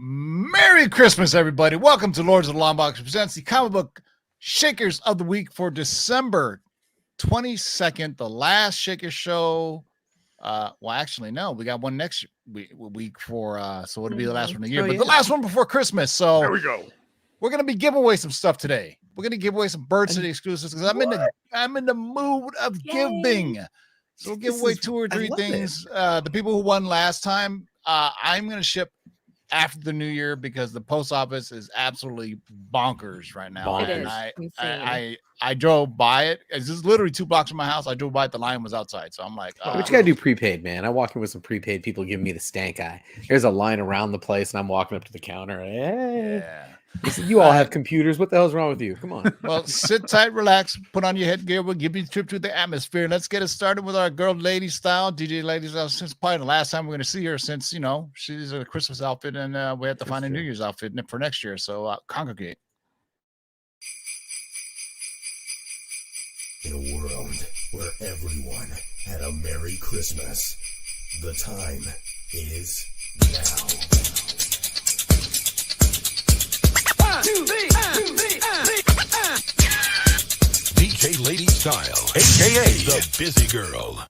Merry Christmas, everybody. Welcome to Lords of the Long Box presents the comic book Shakers of the Week for December 22nd, the last Shaker show. Well, actually, no, we got one next week for, so it'll be the last one of the year, but the last one before Christmas. So there we go. We're going to be giving away some stuff today. We're going to give away some Bird City exclusives because I'm in the mood of giving. So we'll give away two or three things. The people who won last time, I'm going to ship after the new year because the post office is absolutely bonkers right now. It And is I drove by it. It's just literally 2 blocks from my house. I drove by it. The line was outside. So I'm like, but you gotta do prepaid, man. I walk in with some prepaid people giving me the stank eye. There's a line around the place, and I'm walking up to the counter. Hey. Yeah. You all have computers. What the hell's wrong with you? Come on. Well, sit tight, relax, put on your headgear. We'll give you a trip to the atmosphere. Let's get it started with our girl lady style, DJ lady style. Since probably the last time we're going to see her, since she's a Christmas outfit, and we have to find a New Year's outfit for next year. So congregate. In a world where everyone had a Merry Christmas, the time is now. DJ Lady Style, aka the Busy Girl.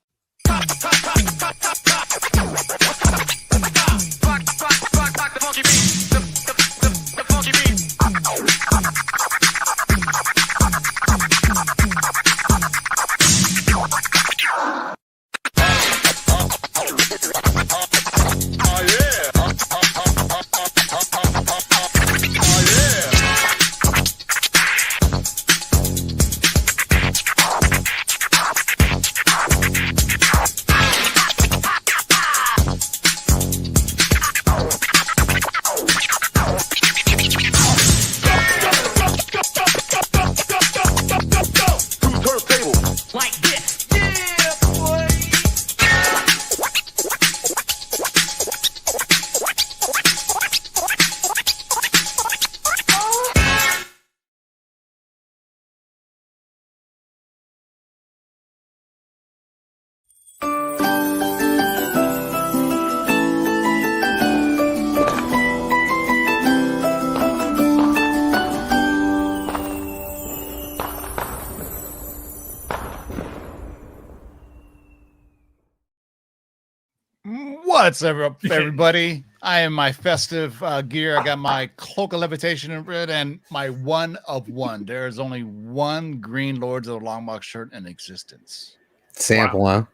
What's up, everybody? I am my festive gear. I got my cloak of levitation in red and my one of one. There is only one green Lords of the Long Box shirt in existence. Sample, huh?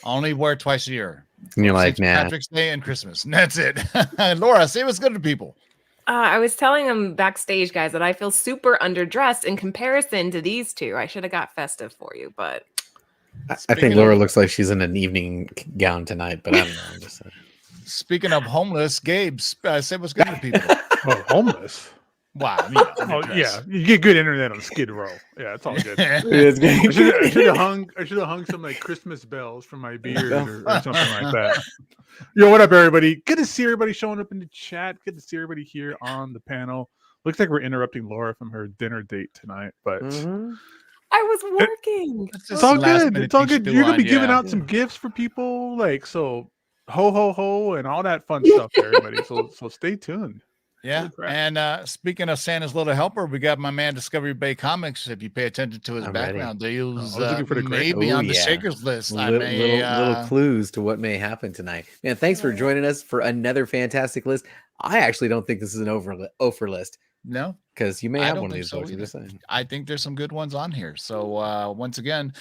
Only wear twice a year. And you're like, nah. Patrick's Day and Christmas. And that's it. Laura, say what's good to people. I was telling them backstage, guys, that I feel super underdressed in comparison to these two. I should have got festive for you, but I think Laura looks like she's in an evening gown tonight, but I don't know. I'm just Speaking of homeless, Gabe, say what's good to people. Oh, homeless. Wow. Yeah, you get good internet on Skid Row. Yeah, it's all good. I should have hung some like Christmas bells from my beard or something like that. Yo, what up, everybody? Good to see everybody showing up in the chat. Good to see everybody here on the panel. Looks like we're interrupting Laura from her dinner date tonight, but I was working. it's all good. It's all good. You're gonna be giving out some gifts for people, like so, ho ho ho, and all that fun stuff, for everybody. So stay tuned. Yeah, and speaking of Santa's little helper, we got my man Discovery Bay Comics. If you pay attention to his background, they use maybe on the Shakers list. Little clues to what may happen tonight. Man, thanks for joining us for another fantastic list. I actually don't think this is an over list. No, because you may have one of these books. I think there's some good ones on here. So once again,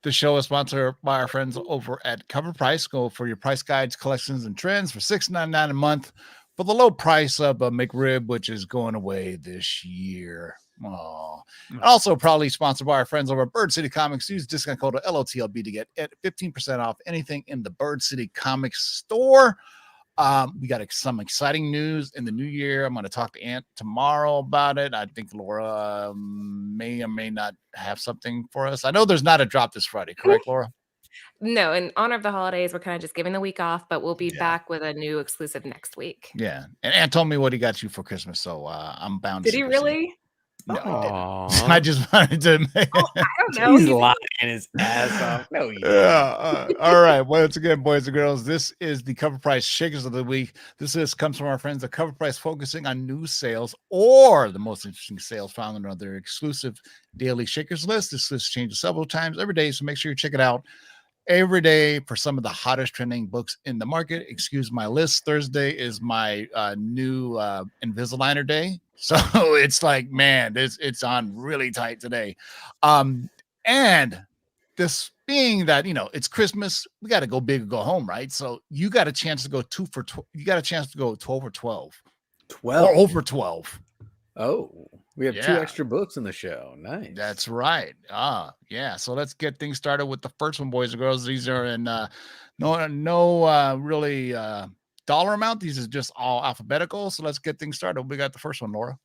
the show is sponsored by our friends over at CovrPrice. Go for your price guides, collections, and trends for $6.99 a month for the low price of a McRib, which is going away this year. Oh, also probably sponsored by our friends over at Bird City Comics. Use discount code LOTLB to get 15% off anything in the Bird City Comics store. We got some exciting news in the new year. I'm going to talk to Ant tomorrow about it. I think Laura may or may not have something for us. I know there's not a drop this Friday, correct, Laura? No, in honor of the holidays, we're kind of just giving the week off, but we'll be back with a new exclusive next week. Yeah. And Ant told me what he got you for Christmas, so I'm bound to Did he really? No, Aw. I just wanted to make Oh, I don't know. He's He's- lying his ass off. No, you all right. Once again, boys and girls, this is the Cover Price Shakers of the Week. Comes from our friends at Cover Price, focusing on new sales or the most interesting sales found on their exclusive daily Shakers list. This list changes several times every day, so make sure you check it out every day for some of the hottest trending books in the market. Excuse my list. Thursday is my new Invisaligner day. So it's like, man, it's on really tight today. And this being that, it's Christmas, we got to go big or go home, right? So you got a chance to go you got a chance to go 12 or 12 12. or over 12. Oh, we have 2 Yeah. extra books in the show. Nice. That's right. Yeah. So let's get things started with the first one, boys and girls. These are in no really dollar amount. These is just all alphabetical. So let's get things started. We got the first one, Laura.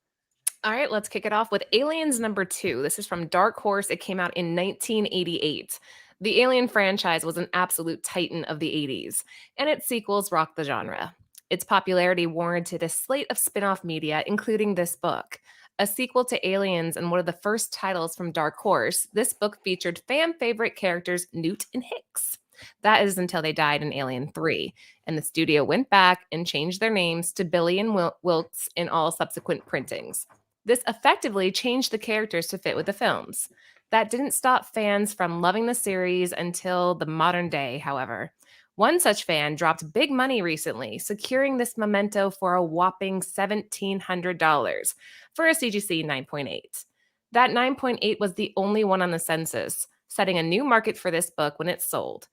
All right, let's kick it off with Aliens #2. This is from Dark Horse. It came out in 1988. The Alien franchise was an absolute titan of the 80s, and its sequels rocked the genre. Its popularity warranted a slate of spin-off media, including this book. A sequel to Aliens and one of the first titles from Dark Horse, this book featured fan favorite characters Newt and Hicks. That is until they died in Alien 3, and the studio went back and changed their names to Billy and Wilkes in all subsequent printings. This effectively changed the characters to fit with the films. That didn't stop fans from loving the series until the modern day, however. One such fan dropped big money recently, securing this memento for a whopping $1,700 for a CGC 9.8. That 9.8 was the only one on the census, setting a new market for this book when it sold.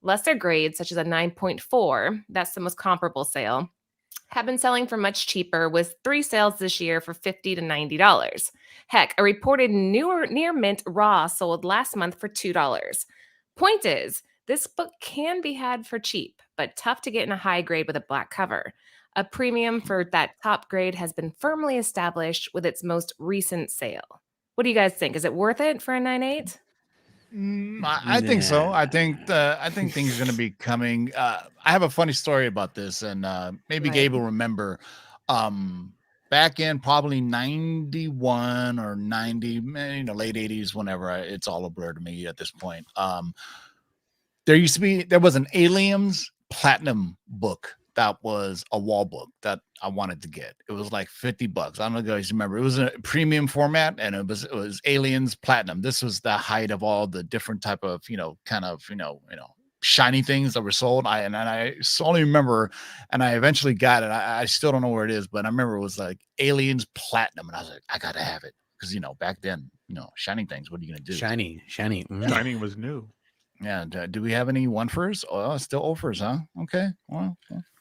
Lesser grades, such as a 9.4, that's the most comparable sale, have been selling for much cheaper, with 3 sales this year for $50 to $90. Heck, a reported near mint raw sold last month for $2. Point is, this book can be had for cheap, but tough to get in a high grade with a black cover. A premium for that top grade has been firmly established with its most recent sale. What do you guys think? Is it worth it for a 9.8? I think so. I think things are going to be coming. I have a funny story about this, and maybe Right. Gabe will remember. Back in probably 91 or 90, late 80s, whenever it's all a blur to me at this point. There was an Aliens Platinum book that was a wall book that I wanted to get. It was like $50. I don't know if you guys remember. It was a premium format, and it was Aliens Platinum. This was the height of all the different type of shiny things that were sold. I only remember, and I eventually got it. I still don't know where it is, but I remember it was like Aliens Platinum, and I was like, I gotta have it because back then, shiny things. What are you gonna do? Shiny. Shining was new. Yeah. Do we have any one first? Oh, still offers, huh? Okay. Well,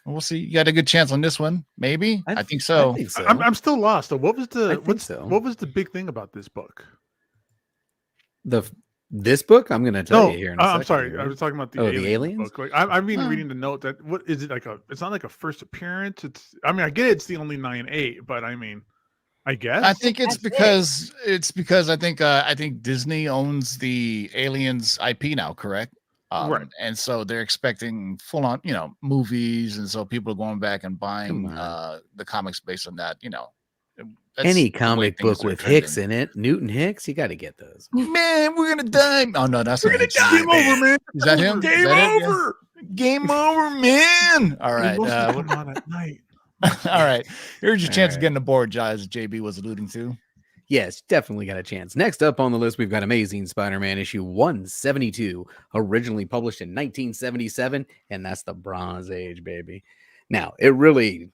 we'll see. You got a good chance on this one, maybe. I think so. I think so. I'm still lost. So what was I the big thing about this book? This book, I'm gonna tell you here in a second. I'm sorry. right? I was talking about the the aliens? book. Like, I've been Huh. reading the note that what is it like it's not like a first appearance. I get it's the only 9.8, but I guess I think it's That's because I think Disney owns the Aliens IP now, correct? Right. And so they're expecting full on, movies, and so people are going back and buying Come on. the comics based on that. That's Any the way comic things book are with Hicks trending. in it, Newton Hicks, you got to get those. Man, we're gonna die. Oh no, that's not Hicks. Game over, man. Is that him? Is Game that it? Yeah. over. Game over, man. All They right. mostly come on at night. All right. Here's your All chance of right. getting aboard, as JB was alluding to. Yes, definitely got a chance. Next up on the list, we've got Amazing Spider-Man issue 172, originally published in 1977, and that's the Bronze Age, baby. Now, it really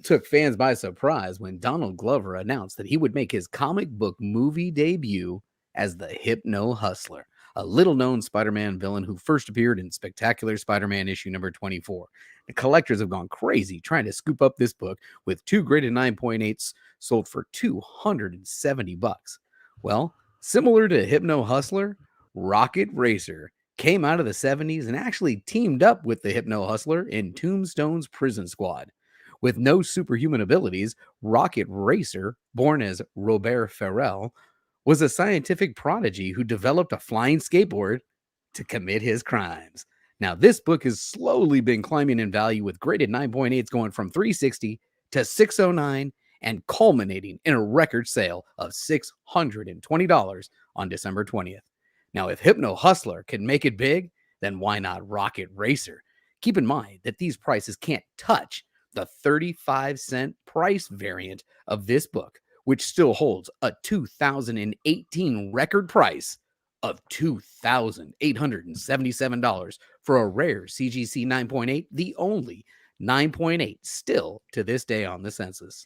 took fans by surprise when Donald Glover announced that he would make his comic book movie debut as the Hypno Hustler, a little-known Spider-Man villain who first appeared in Spectacular Spider-Man issue number 24. The collectors have gone crazy trying to scoop up this book, with 2 graded 9.8s sold for $270. Well, similar to Hypno Hustler, Rocket Racer came out of the 70s and actually teamed up with the Hypno Hustler in Tombstone's Prison Squad. With no superhuman abilities, Rocket Racer, born as Robert Farrell, was a scientific prodigy who developed a flying skateboard to commit his crimes. Now, this book has slowly been climbing in value, with graded 9.8s going from $360 to $609 and culminating in a record sale of $620 on December 20th. Now, if Hypno Hustler can make it big, then why not Rocket Racer? Keep in mind that these prices can't touch the 35-cent price variant of this book, which still holds a 2018 record price of $2,877 for a rare CGC 9.8, the only 9.8 still to this day on the census.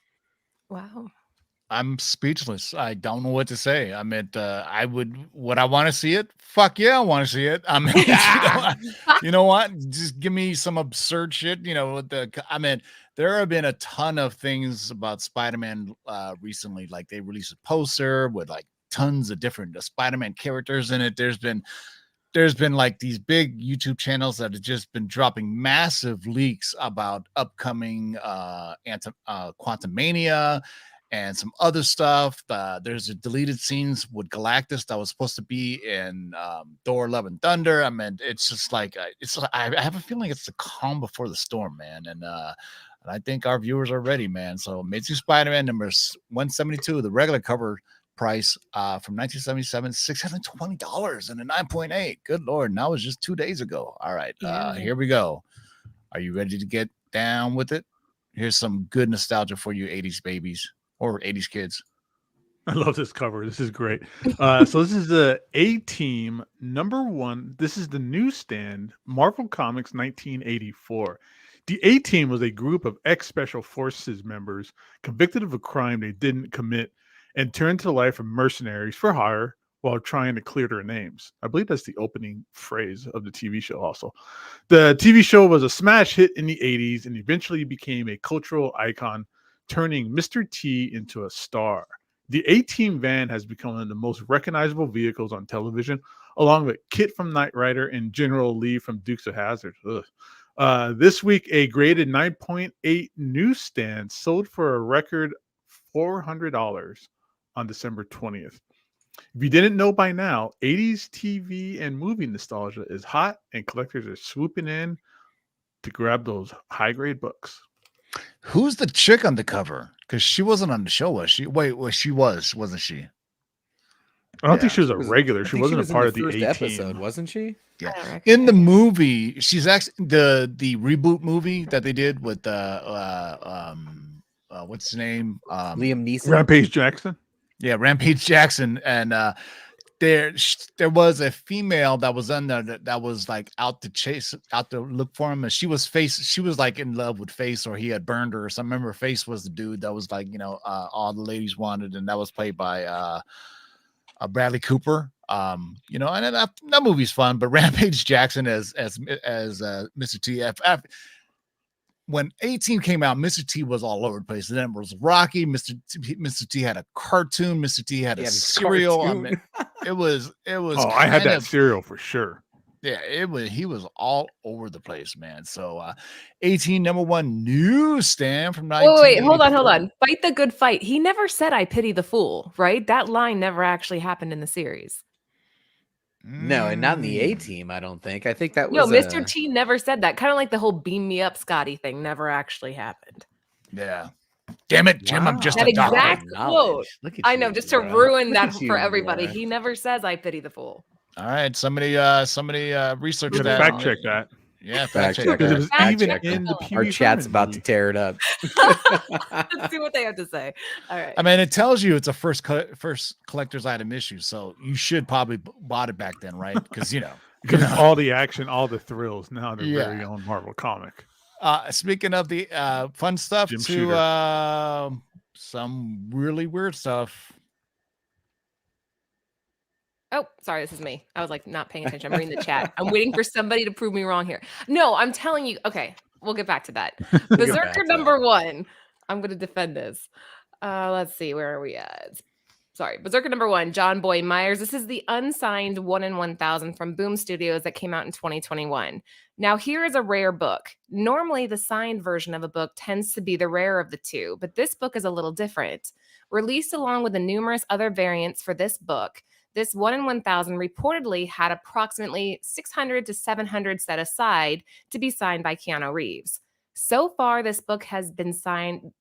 Wow. I'm speechless. I don't know what to say. I mean, would I want to see it? Fuck yeah, I want to see it. I mean, you know what? Just give me some absurd shit. I mean, there have been a ton of things about Spider-Man recently. Like they released a poster with like tons of different Spider-Man characters in it. There's been like these big YouTube channels that have just been dropping massive leaks about upcoming Quantumania and some other stuff. There's a deleted scenes with Galactus that was supposed to be in Thor: Love and Thunder. I mean, it's just like I have a feeling it's the calm before the storm, man. And I think our viewers are ready, man. So Amazing Spider-Man number 172, the regular cover price from 1977, $620 and a 9.8. Good Lord. And that was just 2 days ago. All right. Here we go. Are you ready to get down with it? Here's some good nostalgia for you 80s babies or 80s kids. I love this cover. This is great. So this is the A-Team #1. This is the newsstand, Marvel Comics 1984. The A-Team was a group of ex-Special Forces members convicted of a crime they didn't commit and turned to the life of mercenaries for hire while trying to clear their names. I believe that's the opening phrase of the TV show also. The TV show was a smash hit in the 80s and eventually became a cultural icon, turning Mr. T into a star. The A-Team van has become one of the most recognizable vehicles on television, along with Kit from Knight Rider and General Lee from Dukes of Hazzard. This week, a graded 9.8 newsstand sold for a record $400 on December 20th. If you didn't know by now, 80s TV and movie nostalgia is hot, and collectors are swooping in to grab those high-grade books. Who's the chick on the cover? Because she wasn't on the show, was she? Wait, well, she wasn't she? I don't think she was a regular. She wasn't a part of the first A-Team episode, wasn't she? Yeah. In the movie, she's actually the reboot movie that they did with what's his name? Liam Neeson. Rampage Jackson. Yeah, Rampage Jackson, and there was a female that was on there that was like out to look for him, and she was like in love with Face, or he had burned her or something. I remember Face was the dude that was like, all the ladies wanted, and that was played by Bradley Cooper. And that movie's fun, but Rampage Jackson as Mr. T. When A-Team came out, Mr. T was all over the place. And then it was Rocky. Mr. T had a cartoon. Mr. T had a cereal. I mean, it was. Oh, I had that cereal for sure. Yeah, he was all over the place, man. So A-Team #1 newsstand from 1984. Wait, hold on. Fight the good fight. He never said I pity the fool, right? That line never actually happened in the series. No, and not in the A-Team, I don't think. I think that was... No, Mr. T never said that. Kind of like the whole beam me up, Scotty thing never actually happened. Yeah. Damn it, Jim, I'm just that a doctor. exact quote. I know, just to ruin that for everybody. He never says I pity the fool. All right, somebody research that. Fact check that. Yeah, fact check. Because it was even in the Our chat's about to tear it up. Let's see what they have to say. All right. I mean, it tells you it's a first collector's item issue, so you should probably bought it back then, right? Because because all the action, all the thrills. Now their very own Marvel comic. Speaking of the fun stuff, some really weird stuff. Oh, sorry, this is me. I was like not paying attention. I'm reading the chat. I'm waiting for somebody to prove me wrong here. No, I'm telling you. Okay, we'll get back to that. Berserker #1. I'm going to defend this. Let's see. Where are we at? Sorry. Berserker #1, John Boy Myers. This is the unsigned 1 in 1000 from Boom Studios that came out in 2021. Now, here is a rare book. Normally, the signed version of a book tends to be the rare of the two, but this book is a little different. Released along with the numerous other variants for this book, this 1 in 1000 reportedly had approximately 600 to 700 set aside to be signed by Keanu Reeves. So far, this book has been signed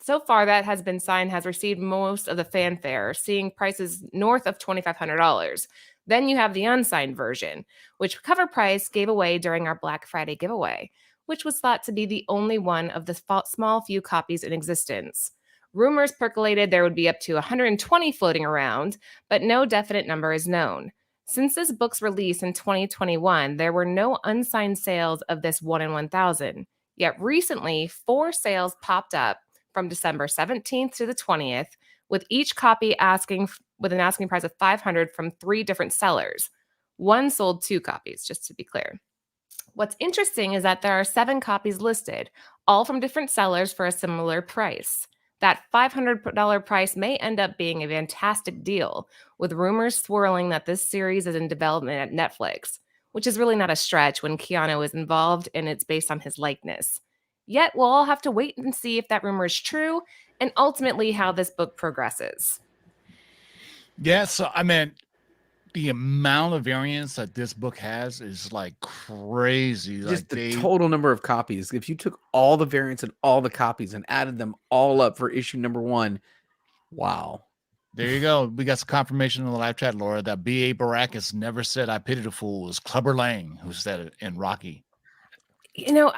so far that has been signed has received most of the fanfare, seeing prices north of $2,500. Then you have the unsigned version, which CovrPrice gave away during our Black Friday giveaway, which was thought to be the only one of the small few copies in existence. Rumors percolated there would be up to 120 floating around, but no definite number is known. Since this book's release in 2021, there were no unsigned sales of this 1 in 1,000. Yet recently, 4 sales popped up from December 17th to the 20th, with each copy with an asking price of $500 from 3 different sellers. One sold 2 copies, just to be clear. What's interesting is that there are 7 copies listed, all from different sellers for a similar price. That $500 price may end up being a fantastic deal, with rumors swirling that this series is in development at Netflix, which is really not a stretch when Keanu is involved and it's based on his likeness. Yet we'll all have to wait and see if that rumor is true and ultimately how this book progresses. Yeah, so I mean, the amount of variants that this book has is like crazy. Just Like the total number of copies. If you took all the variants and all the copies and added them all up for issue number 1, wow. There you go. We got some confirmation in the live chat, Laura, that B.A. Baracus never said I pity the fool. It was Clubber Lang who said it in Rocky. You know,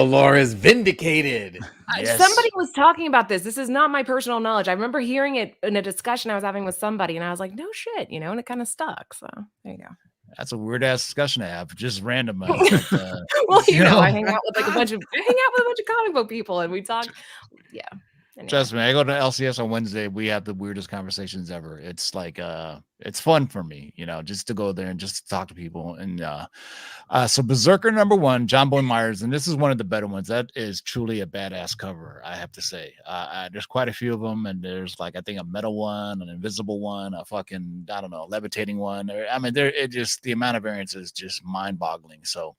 Laura's vindicated. Yes. Somebody was talking about this. This is not my personal knowledge. I remember hearing it in a discussion I was having with somebody, and I was like, no shit, you know, and it kind of stuck. So there you go. That's a weird ass discussion to have. Just random. Well, you know, I hang out with a bunch of comic book people, and we talk. Yeah. Anyway. Trust me, I go to LCS on Wednesday. We have the weirdest conversations ever. It's like it's fun for me, you know, just to go there and just to talk to people. And so Berserker #1, John Boy Myers, and this is one of the better ones. That is truly a badass cover, I have to say. There's quite a few of them, and there's like I think a metal one, an invisible one, a fucking I don't know, levitating one. I mean, the amount of variants is just mind-boggling. So.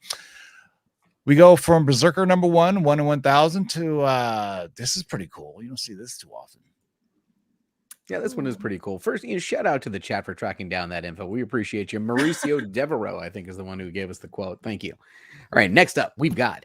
We go from Berserker #1, 1 in 1,000 to this is pretty cool. You don't see this too often. Yeah, this one is pretty cool. First, shout out to the chat for tracking down that info. We appreciate you. Mauricio Devereaux, I think, is the one who gave us the quote. Thank you. All right, next up, we've got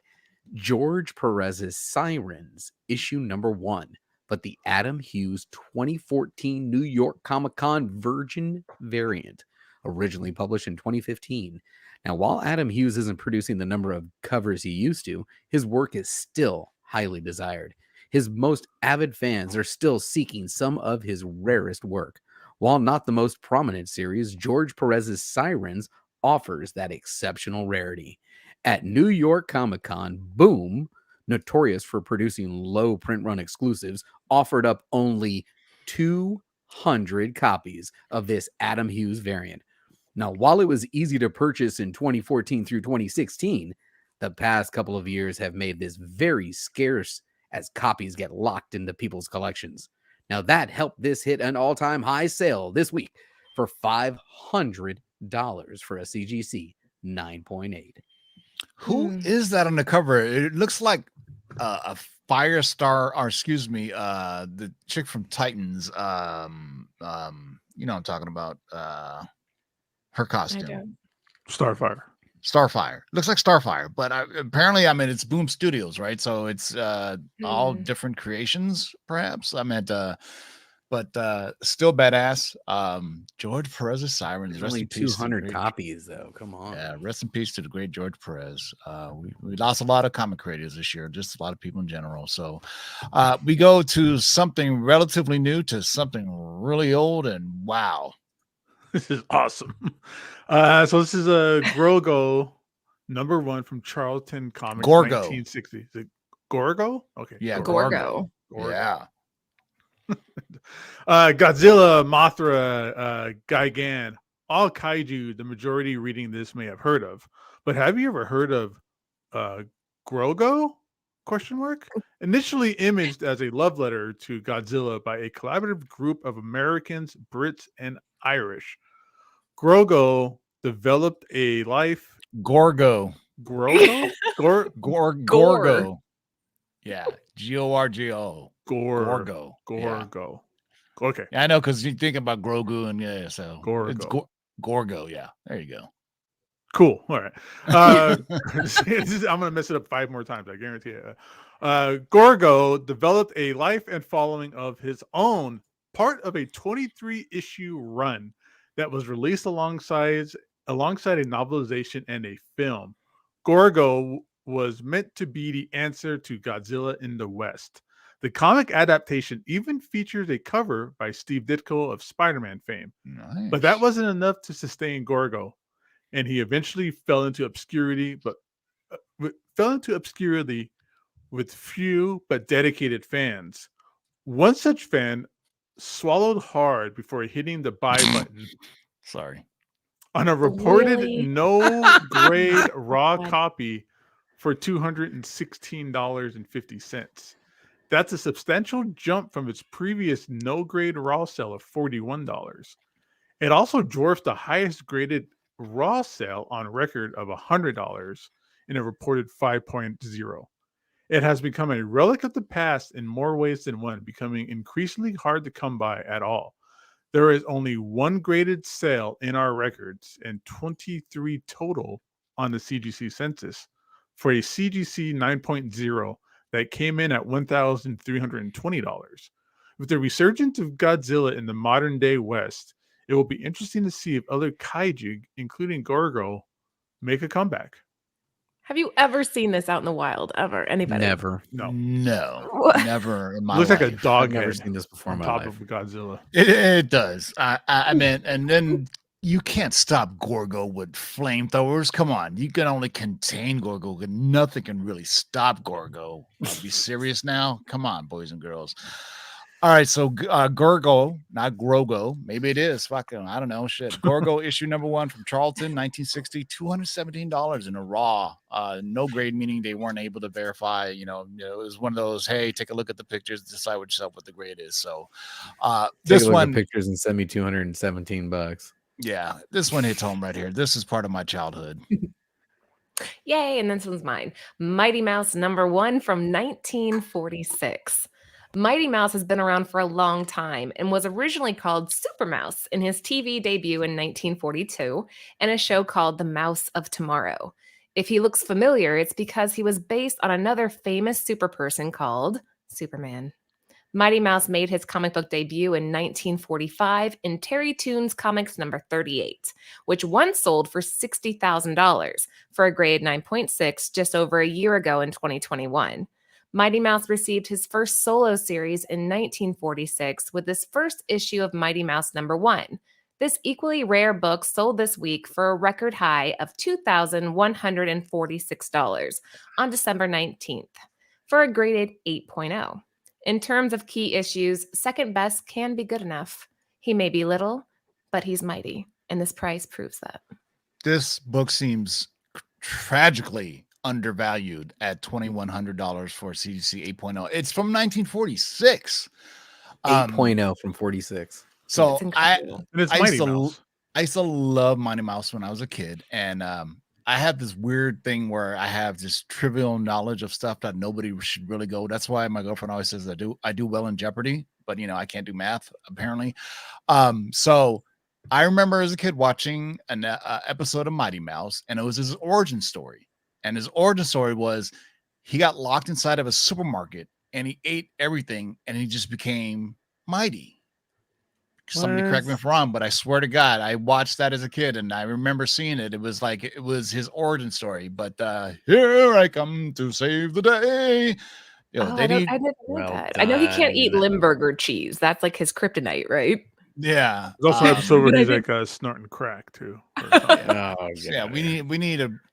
George Perez's Sirens, issue #1, but the Adam Hughes 2014 New York Comic-Con Virgin variant, originally published in 2015. Now, while Adam Hughes isn't producing the number of covers he used to, his work is still highly desired. His most avid fans are still seeking some of his rarest work. While not the most prominent series, George Perez's Sirens offers that exceptional rarity. At New York Comic-Con, Boom, notorious for producing low print run exclusives, offered up only 200 copies of this Adam Hughes variant. Now, while it was easy to purchase in 2014 through 2016, the past couple of years have made this very scarce as copies get locked into people's collections. Now, that helped this hit an all-time high sale this week for $500 for a CGC 9.8. Who is that on the cover? It looks like a Firestar, or excuse me, the chick from Titans. You know what I'm talking about. Her costume. Starfire. Looks like Starfire, but apparently, I mean, it's Boom Studios, right? So it's all different creations, perhaps. I meant, but still badass. George Perez's Sirens. There's only 200 copies, though. Come on. Yeah, rest in peace to the great George Perez. We lost a lot of comic creators this year, just a lot of people in general. So we go to something relatively new to something really old, and wow. This is awesome. So this is a Gorgo #1 from Charlton Comics. Gorgo. 1960. Is it Gorgo? Okay. Yeah, Gorgo. Yeah. Godzilla, Mothra, Gigan, all kaiju, the majority reading this may have heard of. But have you ever heard of Gorgo? ? Initially imaged as a love letter to Godzilla by a collaborative group of Americans, Brits, and Irish. Gorgo developed a life. Gorgo. Gorgo? Gorgo. Yeah. Gorgo. Gorgo. Yeah. Okay. Yeah, I know, because you think about Grogu and so it's Gorgo. Gorgo. Yeah. There you go. Cool. All right. I'm going to mess it up 5 more times. I guarantee it. Gorgo developed a life and following of his own, part of a 23-issue run that was released alongside a novelization and a film. Gorgo was meant to be the answer to Godzilla in the West. The comic adaptation even features a cover by Steve Ditko of Spider-Man fame. Nice. But that wasn't enough to sustain Gorgo, and he eventually fell into obscurity, with few but dedicated fans. One such fan swallowed hard before hitting the buy button Sorry. on a reported Really? no grade raw God. copy for $216.50. That's a substantial jump from its previous no grade raw sale of $41. It also dwarfs the highest graded raw sale on record of $100 in a reported 5.0. It has become a relic of the past in more ways than one, becoming increasingly hard to come by at all. There is only one graded sale in our records and 23 total on the CGC census for a CGC 9.0 that came in at $1,320. With the resurgence of Godzilla in the modern day West, it will be interesting to see if other kaiju, including Gorgo, make a comeback. Have you ever seen this out in the wild? Ever? Anybody? Never. No, Never in my looks life. like a dog I've never head seen this before in on my top life. of Godzilla. It does. I mean, and then you can't stop Gorgo with flamethrowers. Come on, you can only contain Gorgo. Nothing can really stop Gorgo. Be serious now. Come on, boys and girls. All right, so Gorgo, not Grogo. Maybe it is. Fucking, I don't know. Shit. Gorgo issue number 1 from Charlton, 1960, $217 in a raw. No grade, meaning they weren't able to verify. It was one of those. Hey, take a look at the pictures, decide with yourself what the grade is. So, Take this a look one, at pictures and send me $217. yeah, this one hits home right here. This is part of my childhood. Yay, and this one's mine. Mighty Mouse number 1 from 1946. Mighty Mouse has been around for a long time and was originally called Super Mouse in his TV debut in 1942 and a show called The Mouse of Tomorrow. If he looks familiar, it's because he was based on another famous super person called Superman. Mighty Mouse made his comic book debut in 1945 in Terry Toons Comics number 38, which once sold for $60,000 for a grade 9.6 just over a year ago in 2021. Mighty Mouse received his first solo series in 1946 with his first issue of Mighty Mouse number 1. This equally rare book sold this week for a record high of $2,146 on December 19th for a graded 8.0. In terms of key issues, second best can be good enough. He may be little, but he's mighty, and this price proves that. This book seems tragically undervalued at $2,100 for CGC 8.0. It's from 1946. 8.0 from 46. So That's incredible. And it's I Mighty used to Mouse. I used to love Mighty Mouse when I was a kid, and I have this weird thing where I have this trivial knowledge of stuff that nobody should really go. That's why my girlfriend always says I do well in Jeopardy, but I can't do math apparently. So I remember as a kid watching an episode of Mighty Mouse, and it was his origin story. And his origin story was he got locked inside of a supermarket and he ate everything, and he just became mighty. Somebody correct me if I'm wrong, but I swear to God, I watched that as a kid and I remember seeing it. It was like it was his origin story. But here I come to save the day. I never knew Well that. I know he can't eat done. Limburger cheese. That's like his kryptonite, right? yeah. There's also an episode where But I he's think- like snorting crack too. or something. Oh, Yeah,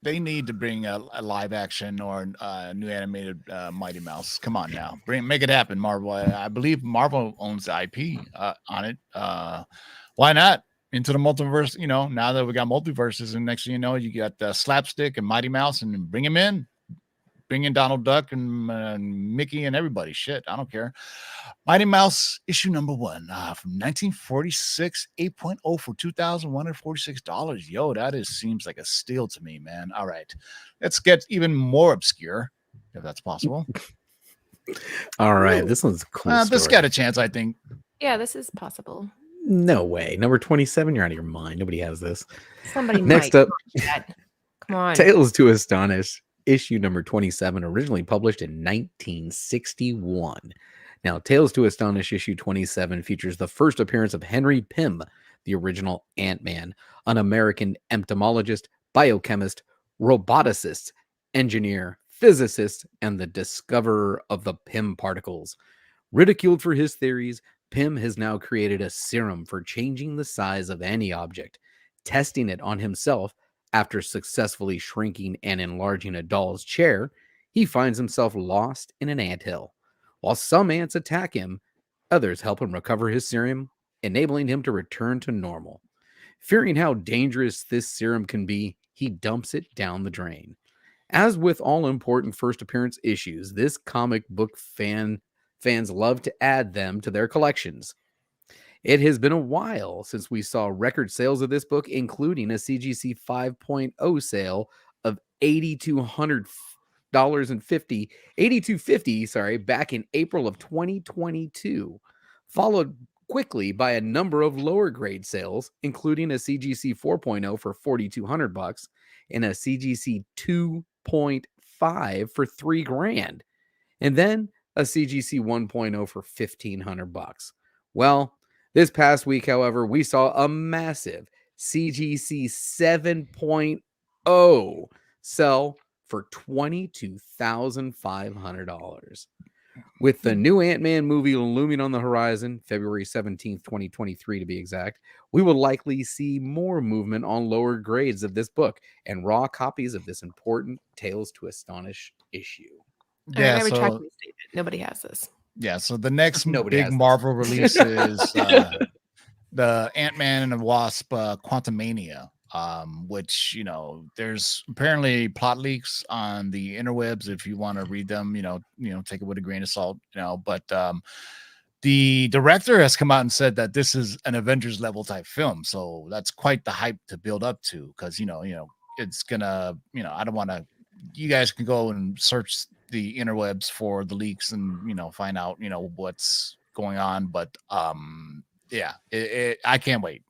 they need to bring a live action or a new animated Mighty Mouse. Come on now, make it happen, Marvel. I believe Marvel owns the IP on it. Why not into the multiverse? Now that we got multiverses, and next thing you know, you got Slapstick and Mighty Mouse, and bring him in. Bring in Donald Duck and Mickey and everybody. Shit, I don't care. Mighty Mouse issue number 1 from 1946, 8.0 for $2,146. Yo, that seems like a steal to me, man. All right, let's get even more obscure, if that's possible. All right, this one's a cool. This story. got a chance, I think. Yeah, this is possible. No way. Number 27. You're out of your mind. Nobody has this. Somebody Next might. up, Come on. Tales to Astonish. issue number 27, originally published in 1961. Now, Tales to Astonish issue 27 features the first appearance of Henry Pym, the original Ant-Man, an American entomologist, biochemist, roboticist, engineer, physicist, and the discoverer of the Pym particles. Ridiculed for his theories, Pym has now created a serum for changing the size of any object. Testing it on himself, after successfully shrinking and enlarging a doll's chair, he finds himself lost in an anthill. While some ants attack him, others help him recover his serum, enabling him to return to normal. Fearing how dangerous this serum can be, he dumps it down the drain. As with all important first appearance issues, this comic book fans love to add them to their collections. It has been a while since we saw record sales of this book, including a CGC 5.0 sale of $82.50 back in April of 2022, followed quickly by a number of lower grade sales, including a CGC 4.0 for $4,200 and a CGC 2.5 for $3,000, and then a CGC 1.0 for $1,500. Well, this past week, however, we saw a massive CGC 7.0 sell for $22,500. With the new Ant-Man movie looming on the horizon, February 17th, 2023 to be exact, we will likely see more movement on lower grades of this book and raw copies of this important Tales to Astonish issue. All right, Yeah, I retract so my statement. Nobody has this. yeah, so the next Nobody big has this. Marvel release is the Ant-Man and the Wasp Quantumania, which, there's apparently plot leaks on the interwebs. If you want to read them, take it with a grain of salt, but the director has come out and said that this is an Avengers level type film. So that's quite the hype to build up to, because, it's gonna, I don't want to, you guys can go and search the interwebs for the leaks and, find out, what's going on. But, yeah, I can't wait.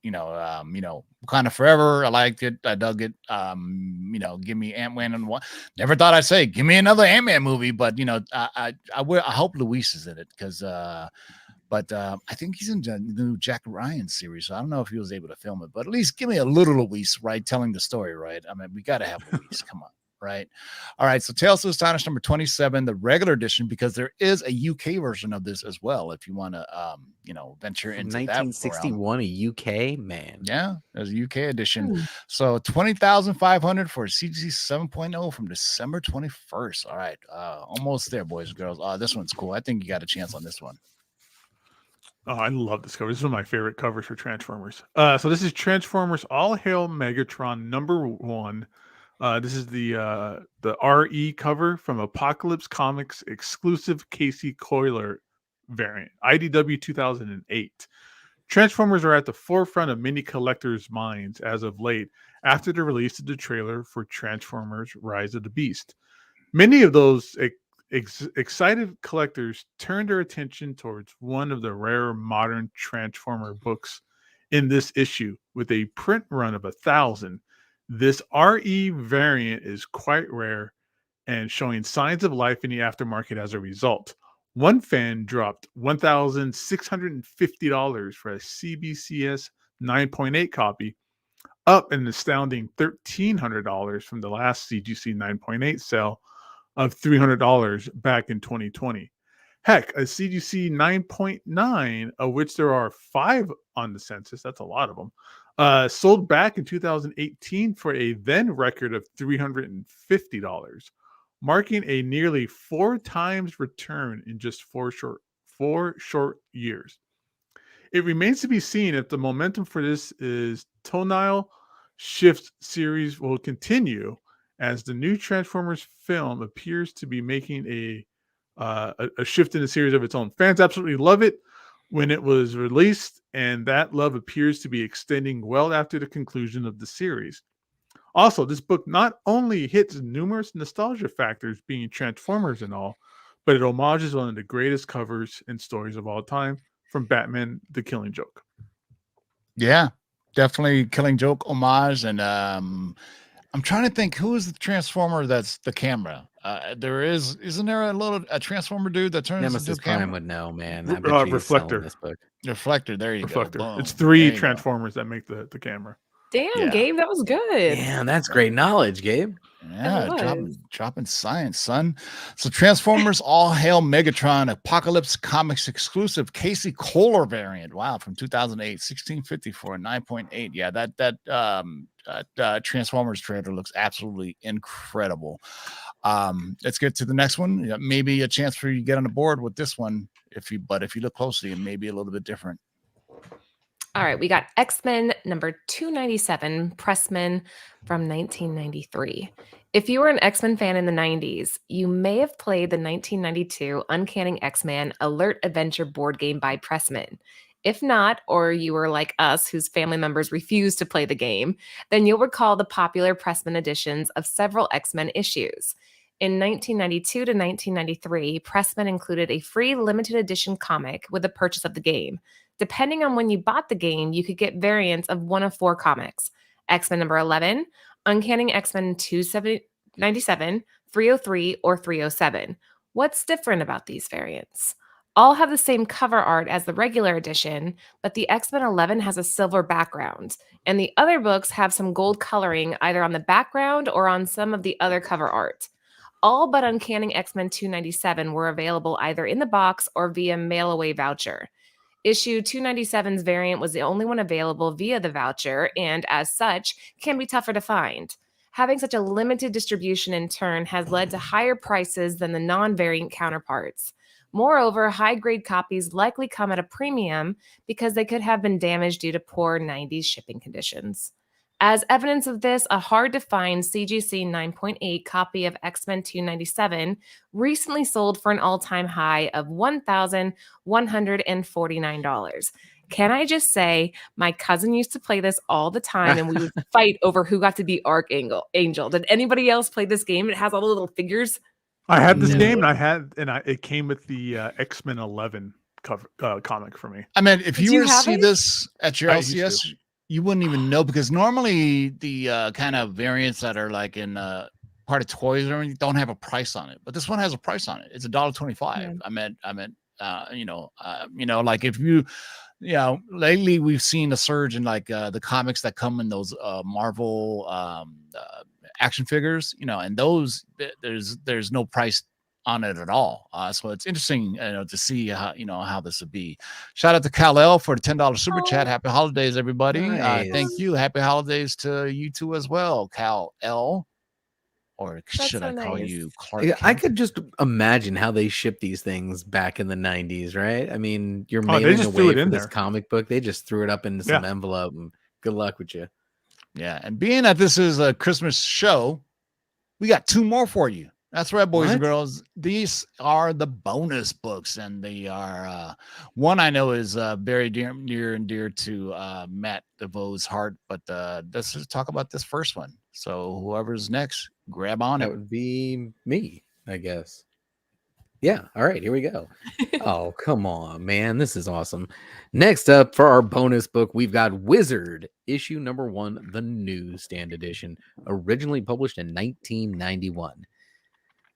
Kind of forever. I liked it. I dug it. Give me Ant-Man and one. Never thought I'd say, give me another Ant-Man movie, but I hope Luis is in it, because but I think he's in the new Jack Ryan series. So I don't know if he was able to film it, but at least give me a little Luis, right? Telling the story, right? I mean, we got to have Luis. Come on. Right. All right. So Tales to Astonish number 27, the regular edition, because there is a UK version of this as well. If you want to, venture From into 1961, a UK man. yeah, there's a UK edition. Hmm. So 20,500 for CGC 7.0 from December 21st. All right. Almost there, boys and girls. This one's cool. I think you got a chance on this one. Oh, I love this cover. This is one of my favorite covers for Transformers. So this is Transformers All Hail Megatron #1. This is the RE cover from Apocalypse Comics exclusive Casey Coiler variant, IDW 2008. Transformers are at the forefront of many collectors' minds as of late, after the release of the trailer for Transformers Rise of the Beast. Many of those excited collectors turned their attention towards one of the rare modern Transformer books in this issue, with a print run of 1,000. This RE variant is quite rare and showing signs of life in the aftermarket as a result. One fan dropped $1,650 for a CBCS 9.8 copy, up an astounding $1,300 from the last CGC 9.8 sale of $300 back in 2020. Heck, a CGC 9.9, of which there are 5 on the census, that's a lot of them, sold back in 2018 for a then record of $350, marking a nearly 4 times return in just 4 short years. It remains to be seen if the momentum for this is tonal shift series will continue, as the new Transformers film appears to be making a shift in the series of its own. Fans absolutely love it when it was released, and that love appears to be extending well after the conclusion of the series. Also, this book not only hits numerous nostalgia factors, being Transformers and all, but it homages one of the greatest covers and stories of all time, from Batman: The Killing Joke. Yeah, definitely Killing Joke homage. And I'm trying to think who is the Transformer that's the camera. Isn't there a Transformer dude that turns into a Nemesis Prime camera? would know, man. I bet you he's selling Reflector. this book. Reflector. There you Reflector. go. Boom. It's 3 There you go. Transformers that make the camera. Damn, Yeah. Gabe, that was good. Damn, that's great knowledge, Gabe. Yeah, was. dropping science, son. So Transformers All Hail Megatron Apocalypse Comics exclusive Casey Kohler variant. Wow, from 2008, 1654, 9.8. Yeah, that Transformers trailer looks absolutely incredible. Let's get to the next one. Yeah, maybe a chance for you to get on the board with this one if you look closely, it may be a little bit different. All right, we got X-Men number 297, Pressman from 1993. If you were an X-Men fan in the 90s, you may have played the 1992 Uncanny X-Men Alert Adventure board game by Pressman. If not, or you were like us, whose family members refused to play the game, then you'll recall the popular Pressman editions of several X-Men issues. In 1992 to 1993, Pressman included a free limited edition comic with the purchase of the game. Depending on when you bought the game, you could get variants of one of 4 comics: X-Men number 11, Uncanny X-Men 297, 303, or 307. What's different about these variants? All have the same cover art as the regular edition, but the X-Men 11 has a silver background, and the other books have some gold coloring either on the background or on some of the other cover art. All but Uncanny X-Men 297 were available either in the box or via mail-away voucher. Issue 297's variant was the only one available via the voucher, and as such, can be tougher to find. Having such a limited distribution in turn has led to higher prices than the non-variant counterparts. Moreover, high-grade copies likely come at a premium because they could have been damaged due to poor 90s shipping conditions. As evidence of this, a hard-to-find CGC 9.8 copy of X-Men 297 recently sold for an all-time high of $1,149. Can I just say, my cousin used to play this all the time, and we would fight over who got to be Archangel. Did anybody else play this game? It has all the little figures. I had this No. game, and it came with the X-Men 11 cover comic for me. I mean, if Did you you were to have see it? this at your I used LCS, you wouldn't even know, because normally the kind of variants that are like in part of toys or anything don't have a price on it, but this one has a price on it. It's $1.25. Yeah. Like if you lately we've seen a surge in like the comics that come in those Marvel action figures, and those there's no price on it at all. So it's interesting, to see how this would be. Shout out to Kal-El for the $10 super chat. Happy holidays, everybody. Nice. Thank you. Happy holidays to you too as well, Kal-El. Or should so I call nice. you Clark Yeah, I Kent? could just imagine how they shipped these things back in the 90s, right? I mean, you're Oh, they mailing just threw away it for in this there. comic book. They just threw it up into some envelope, and good luck with you. Yeah, and being that this is a Christmas show, we got 2 more for you. That's right, boys and What? girls. These are the bonus books, and they are one I know is very near and dear to Matt DeVoe's heart. But let's just talk about this first one. So whoever's next, grab on That it. would be me, I guess. Yeah. All right, here we go. Oh, come on, man. This is awesome. Next up for our bonus book, we've got Wizard, issue number 1, the newsstand edition, originally published in 1991.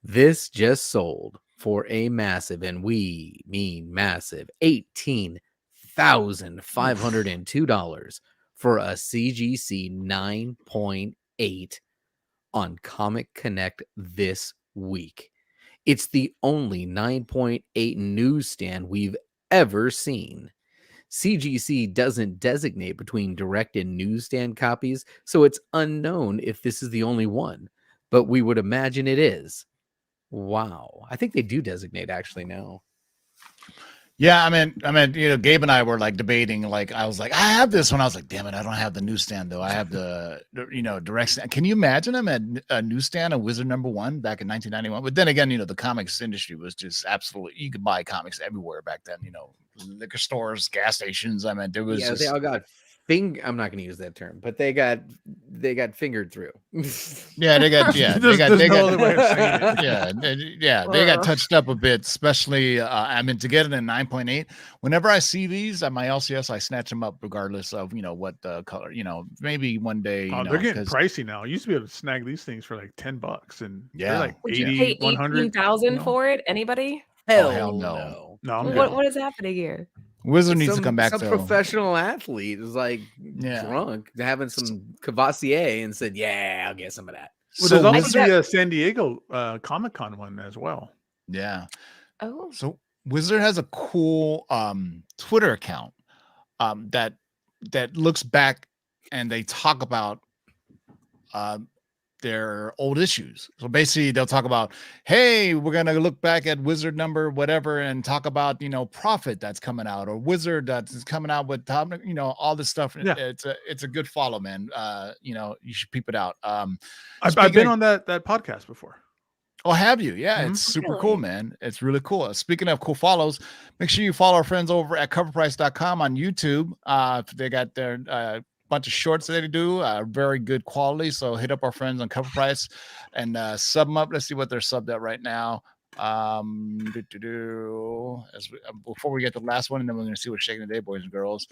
This just sold for a massive, and we mean massive, $18,502 for a CGC 9.8 on Comic Connect this week. It's the only 9.8 newsstand we've ever seen. CGC doesn't designate between direct and newsstand copies, so it's unknown if this is the only one, but we would imagine it is. Wow. I think they do designate actually now. Yeah, I mean, Gabe and I were like debating. Like, I was like, I have this one. I was like, damn it, I don't have the newsstand though. I have the direct stand. Can you imagine him at a newsstand, a Wizard number 1 back in 1991? But then again, the comics industry was just absolutely, you could buy comics everywhere back then. Liquor stores, gas stations. I mean, there was Yeah, just, they all got I'm not going to use that term, but they got fingered through. Yeah, they got There's no other way of saying it. they got Ugh. touched up a bit, especially I mean to get it in 9.8. Whenever I see these at my LCS, I snatch them up regardless of what the color. Maybe one day. They're getting 'cause- pricey now. You used to be able to snag these things for like $10, and Yeah. they're like Would you 80, pay 100. 18,000 for it? Anybody? hell no. No, I'm What good. what is happening here? Wizard needs to come back Some though. professional athlete is like Yeah. drunk, having some Cavassier and said, "Yeah, I'll get some of that." Well, So there's also Wizard, the San Diego Comic-Con one as well. yeah. Oh, So Wizard has a cool Twitter account that looks back and they talk about their old issues. So basically they'll talk about, hey, we're gonna look back at Wizard number whatever and talk about Prophet that's coming out, or Wizard that's coming out with top, all this stuff. Yeah. It's a good follow, man. You should peep it out. I've Speaking been of- on that podcast before. Oh, have you? Yeah, Mhm. it's super Really? cool, man. It's really cool. Speaking of cool follows, make sure you follow our friends over at coverprice.com on YouTube. They got their bunch of shorts that they do, very good quality. So hit up our friends on CoverPrice and sub them up. Let's see what they're subbed at right now. Before we get to the last one, and then we're going to see what's shaking today, boys and girls.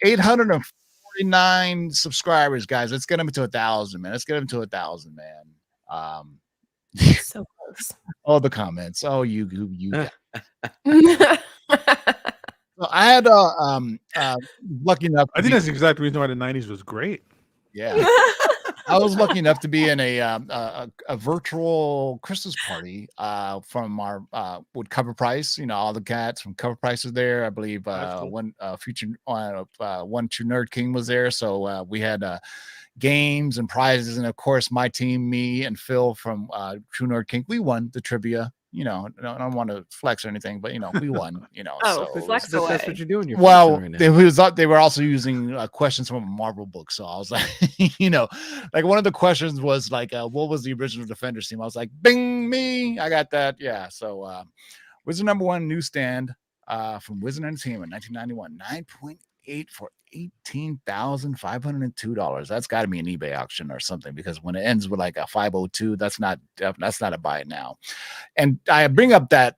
849 subscribers, guys. Let's get them to 1,000, man. Let's get them to 1,000, man. so close. All the comments. Oh, you got. Oh, So I had lucky enough. I think that's the exact reason why the 90s was great. Yeah. I was lucky enough to be in a virtual Christmas party from our with CoverPrice. All the cats from CoverPrice was there. I believe That's cool. one future one True Nerd King was there. So we had games and prizes, and of course my team, me and Phil from True Nerd King, we won the trivia. I don't want to flex or anything, but we won. Oh, so flex That's away. what you're doing. You're well, flexing right now. they were also using questions from a Marvel book. So I was like, like one of the questions was like, what was the original Defenders team? I was like, bing, me. I got that. Yeah. So Wizard number one newsstand from Wizard Entertainment, 1991, 9.8 for $18,502. That's got to be an eBay auction or something, because when it ends with like a 502, that's not a buy it now. And I bring up that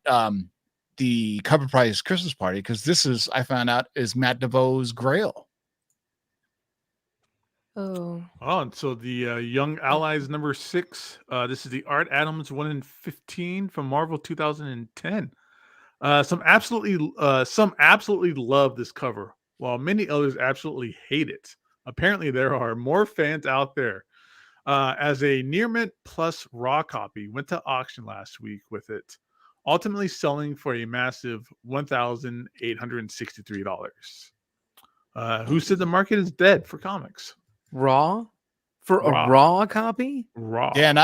the CoverPrice Christmas party because this is, I found out, is Matt DeVoe's Grail. Oh, Oh, and so the Young Allies number 6. This is the Art Adams 1 in 15 from Marvel 2010. Some absolutely love this cover, while many others absolutely hate it. Apparently, there are more fans out there. As a near mint plus raw copy went to auction last week with it, ultimately selling for a massive $1,863. Who said the market is dead for comics? Raw for Raw. a raw copy. Raw. Yeah, and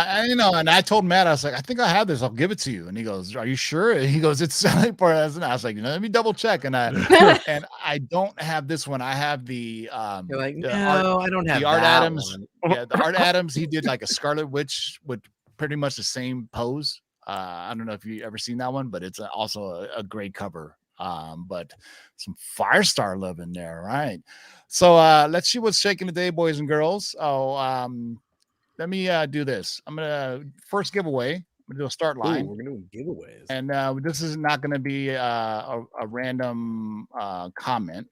I told Matt, I was like, I think I have this. I'll give it to you. And he goes, "Are you sure?" And he goes, "It's selling for us." And I was like, let me double check. And I don't have this one. I have the You're like, the no, I don't have the Art that Adams. one. Yeah, the Art Adams. He did like a Scarlet Witch with pretty much the same pose. I don't know if you ever seen that one, but it's also a great cover. But some Firestar love in there, right? So let's see what's shaking today, boys and girls. Let me do this. I'm gonna first giveaway. I'm gonna do a start Ooh, line. we're gonna do giveaways. And this is not going to be a random comment.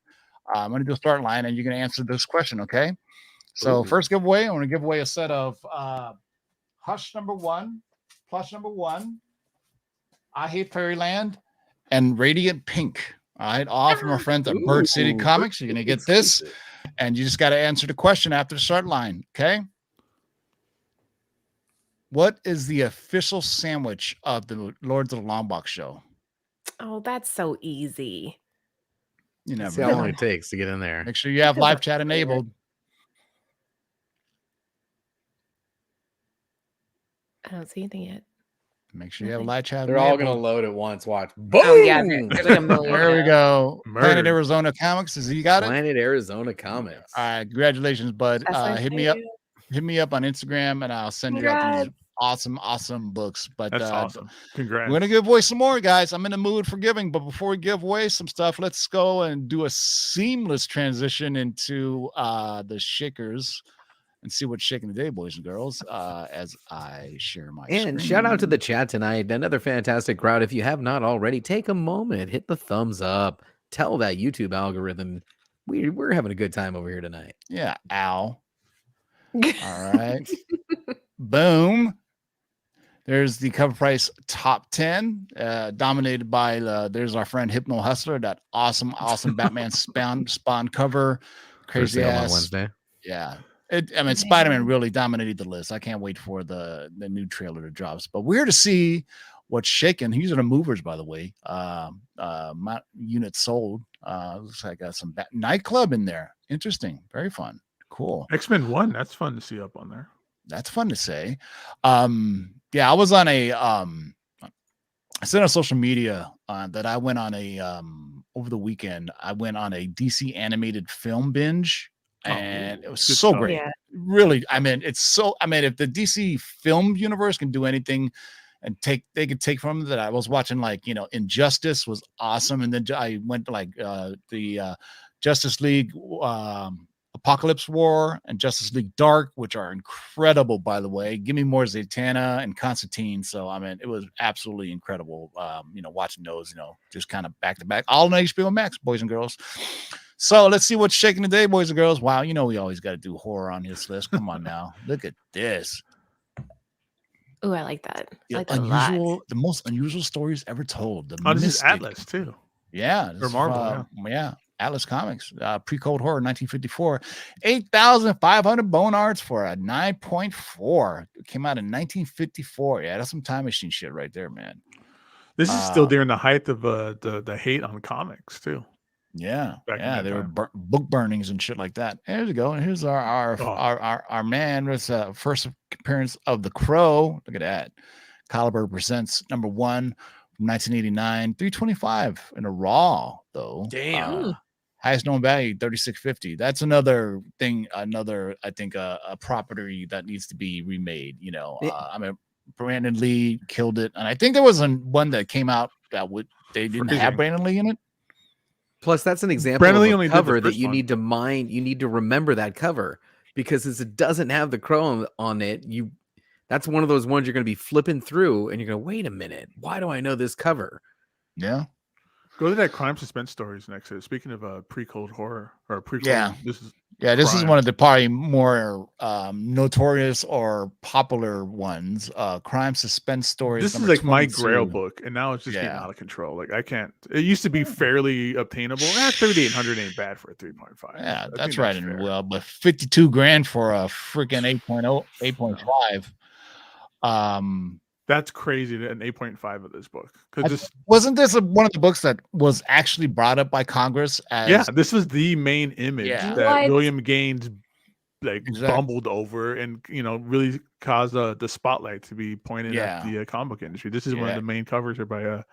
I'm going to do a start line, and you're going to answer this question, okay? So Ooh. first giveaway, I'm going to give away a set of Hush number 1, Plush number 1, I Hate Fairyland, and Radiant Pink. All right, all from our friends at Bird City Ooh, Comics. You're going to get this, exclusive. and you just got to answer the question after the start line, okay? What is the official sandwich of the Lords of the Long Box show? oh, that's so easy. You That's never how long know. it takes to get in there. Make sure you have live chat enabled. I don't see anything yet. Make sure you have live chat They're all gonna enabled. load at once. Watch. Boom! Oh yeah, there's like a million. There we go. Planet Murder. Arizona Comics. Is you got it? Planet Arizona Comics. All right, congratulations, bud. That's Hit me up on Instagram, and I'll send you out these awesome books. But That's awesome. Congrats. we're gonna give away some more, guys. I'm in the mood for giving, but before we give away some stuff, let's go and do a seamless transition into the shakers and see what's shaking today, boys and girls, as I share my And screen. shout out to the chat tonight. Another fantastic crowd. If you have not already, take a moment, hit the thumbs up, tell that YouTube algorithm we're having a good time over here tonight. Yeah, Al. All right. Boom. There's the cover price top 10, dominated by there's our friend Hypno Hustler, that awesome Batman spawn cover. First Crazy sale on ass. Wednesday. Yeah. Spider-Man really dominated the list. I can't wait for the new trailer to drop. But we're to see what's shaking. These are the movers, by the way. Units sold. Looks like some nightclub in there. Interesting. Very fun. Cool. X-Men 1. That's fun to see up on there. That's fun to say. Yeah, I was on I said on social media that I went on over the weekend. I went on a DC animated film binge, and it was so great. Yeah. Really, if the DC film universe can do anything and they could take from that. I was watching Injustice was awesome, and then I went to the Justice League Apocalypse War and Justice League Dark, which are incredible, by the way. Give me more Zatanna and Constantine. So it was absolutely incredible. Watching those, just kind of back to back, all on HBO Max, boys and girls. So let's see what's shaking today, boys and girls. Wow, we always got to do horror on this list. Come on now, look at this. Oh, I like that. I like The most unusual stories ever told. This is Atlas too. Yeah, or Marvel. Yeah. Atlas Comics, pre-Cold Horror, 1954. 8,500 bone arts for a 9.4. It came out in 1954. Yeah, that's some time machine shit right there, man. This is still during the height of the hate on comics too. Yeah, there were book burnings and shit like that. There you go. And here's our man. It's first appearance of the Crow. Look at that. Caliber presents number 1 from 1989. 325 in a raw though. Damn. Highest known value, 3650. That's another thing. I think a property that needs to be remade. Brandon Lee killed it, and I think there was one that came out that they didn't have Brandon Lee in it. Plus, that's an example of a cover that you need to mind. You need to remember that cover because since it doesn't have the Crow on it, that's one of those ones you're going to be flipping through, and you're going to wait a minute. Why do I know this cover? Yeah. Go to that crime suspense stories next. Speaking of pre-Cold Horror or pre-Cold, this is one of the probably more notorious or popular ones. Crime suspense stories. This is like 22. My Grail book, and now it's just getting out of control. Like I can't. It used to be fairly obtainable. 3,800 ain't bad for a 3.5. Yeah, that's right. And well, but $52,000 for a freaking 8.5. That's crazy. An 8.5 of this book. Because wasn't this one of the books that was actually brought up by Congress? This was the main image that William Gaines bumbled over, and really caused the spotlight to be pointed at the comic book industry. This is one of the main covers here by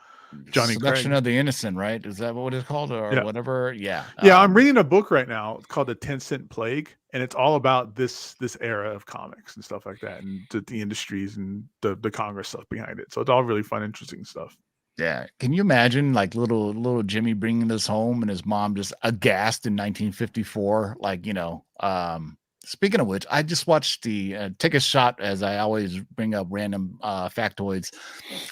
Johnny Seduction Craig. of the Innocent, right? Is that what it's called, or whatever? Yeah. I'm reading a book right now. It's called The 10-Cent Plague, and it's all about this era of comics and stuff like that, and the industries and the Congress stuff behind it. So it's all really fun, interesting stuff. Yeah. Can you imagine little Jimmy bringing this home and his mom just aghast in 1954? Speaking of which, I just watched take a shot, as I always bring up random factoids.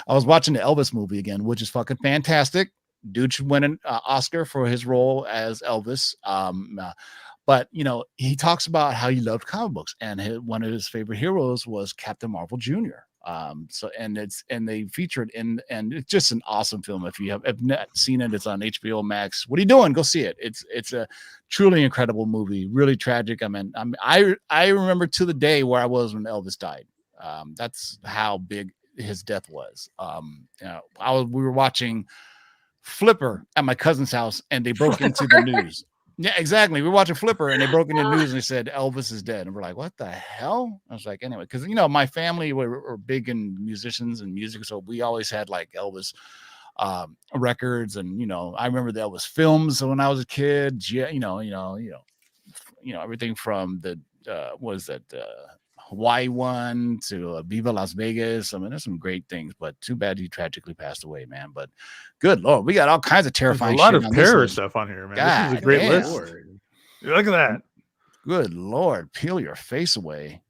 I was watching the Elvis movie again, which is fucking fantastic. Dude should win an Oscar for his role as Elvis. But he talks about how he loved comic books, and one of his favorite heroes was Captain Marvel Jr. They featured and it's just an awesome film. If you have not seen it, it's on HBO Max. What are you doing? Go see it. It's a truly incredible movie. Really tragic. I remember to the day where I was when Elvis died. That's how big his death was. We were watching Flipper at my cousin's house, and they broke into the news. Yeah, exactly. We were watching Flipper, and they broke into the news, and they said Elvis is dead, and we're like, "What the hell?" I was like, "Anyway," because my family were big in musicians and music, so we always had like Elvis records, and I remember the Elvis films when I was a kid. Yeah, everything from the Hawaii one to Viva Las Vegas. I mean, there's some great things, but too bad he tragically passed away, man. But good Lord, we got all kinds of There's a terrifying lot shit of on this terror list. stuff on here, man. God this is a great damn. list. Lord. Look at that. Good Lord, peel your face away.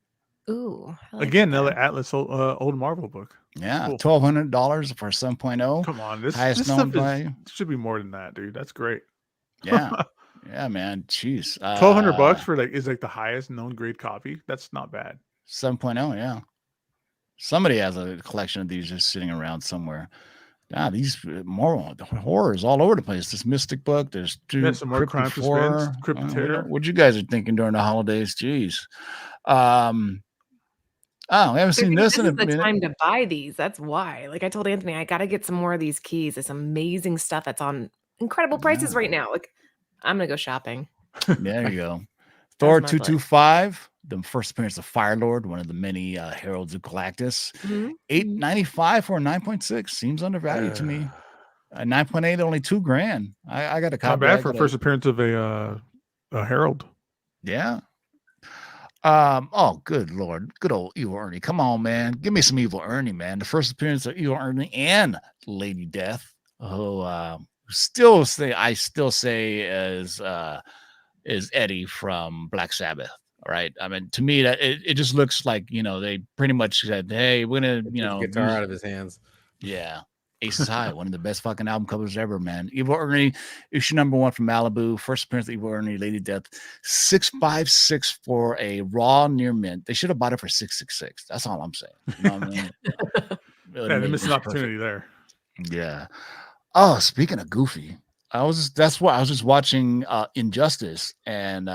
Ooh. I like Again, that. another Atlas old Marvel book. Yeah, Cool. $1,200 for 7.0. Come on, this Highest this known stuff value. should be more than that, dude. That's great. Yeah, yeah, man. Jeez, $1,200 for is like the highest known grade copy. That's not bad. 7.0. Yeah, somebody has a collection of these just sitting around somewhere. God, these more horrors all over the place. This Mystic book. There's two Yeah, some more Cryptid crime suspense, Cryptid Terror. What you guys are thinking during the holidays? Jeez. Oh, we haven't seen this in a is the minute. time to buy these. That's why. Like I told Anthony, I got to get some more of these keys. There's amazing stuff that's on incredible prices right now. Like I'm gonna go shopping. There you go. Thor my 225, the first appearance of Firelord, one of the many heralds of Galactus. Mhm. $8.95 for a 9.6 seems undervalued to me. 9.8, only $2,000. I got a copy. Not bad for first appearance of a herald. Yeah. Oh, good Lord. Good old Evil Ernie. Come on, man. Give me some Evil Ernie, man. The first appearance of Evil Ernie and Lady Death. Oh, I still say is Eddie from Black Sabbath. All right. I mean, to me, that it just looks like, they pretty much said, hey, we're gonna, Guitar out of his hands. Yeah. Aces High, one of the best fucking album covers ever, man. Evil Ernie, issue number 1 from Malibu. First appearance of Evil Ernie, Lady Death. $656 for a raw near mint. They should have bought it for $666. That's all I'm saying. You know what I mean? Yeah, they missed an opportunity there. Yeah. Oh, speaking of goofy, I was just watching Injustice, and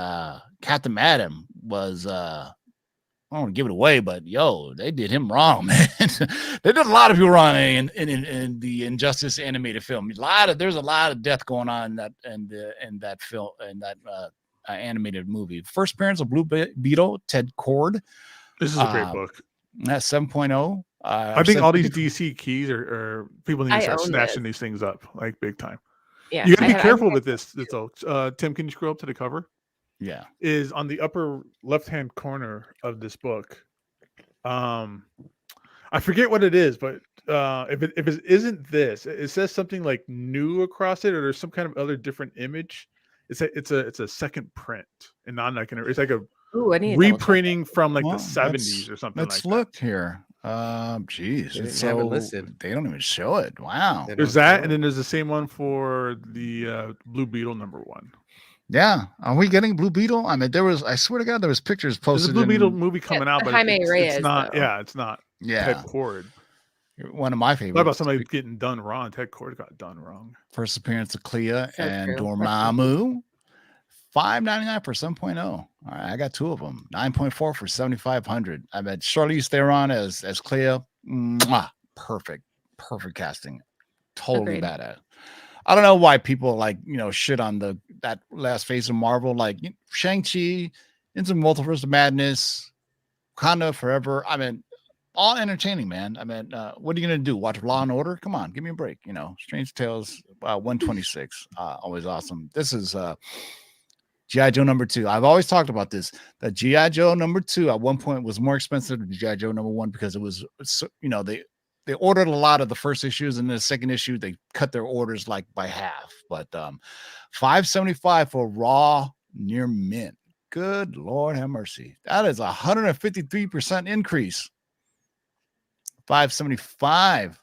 Captain Adam was I don't want to give it away, but they did him wrong, man. They did a lot of people wrong in the Injustice animated film. There's a lot of death going on in that film, in that animated movie. First appearance of Blue Beetle, Ted Cord. This is a great book. That's 7.0. I think all these DC keys are people need to start own snatching this. these things up like big time. Yeah. You got to be careful with this though. Tim, can you scroll up to the cover? Yeah. Is on the upper left-hand corner of this book. I forget what it is, but if it isn't this, it says something like new across it, or there's some kind of other different image. It's a second print, and not like it's like a Ooh, I need to double check reprinting from like Well, the 70s or something Let's like look here. Geez, They it's didn't have it so listed. they don't even show it. Wow. They that. There's don't that, show and it. then there's the same one for the Blue Beetle number 1. Yeah. Are we getting Blue Beetle? I mean, I swear to God, there was pictures There's a posted. Blue Beetle movie coming out, but Jaime it's Reyes, not. though. Yeah, it's not. Yeah. Ted Cord. One of my favorites. What about somebody getting done wrong? Ted Cord got done wrong. First appearance of Clea So and true. Dormammu. $5.99 for 7.0. All right, I got 2 of them. 9.4 for 7,500. I bet Charlize Theron as Clea. Mwah, perfect casting. Totally Agreed. badass. I don't know why people shit on that last phase of Marvel, like Shang-Chi, Into Multiverse of Madness, Wakanda Forever. I mean, all entertaining, man. I mean, what are you gonna do? Watch Law and Order? Come on, give me a break. Strange Tales 126, always awesome. This is G.I. Joe number 2. I've always talked about this. That G.I. Joe number 2 at one point was more expensive than G.I. Joe number 1 because it was, they ordered a lot of the first issues, and the second issue they cut their orders like by half. But $5.75 for raw near mint. Good Lord have mercy. That is 153% increase. $5.75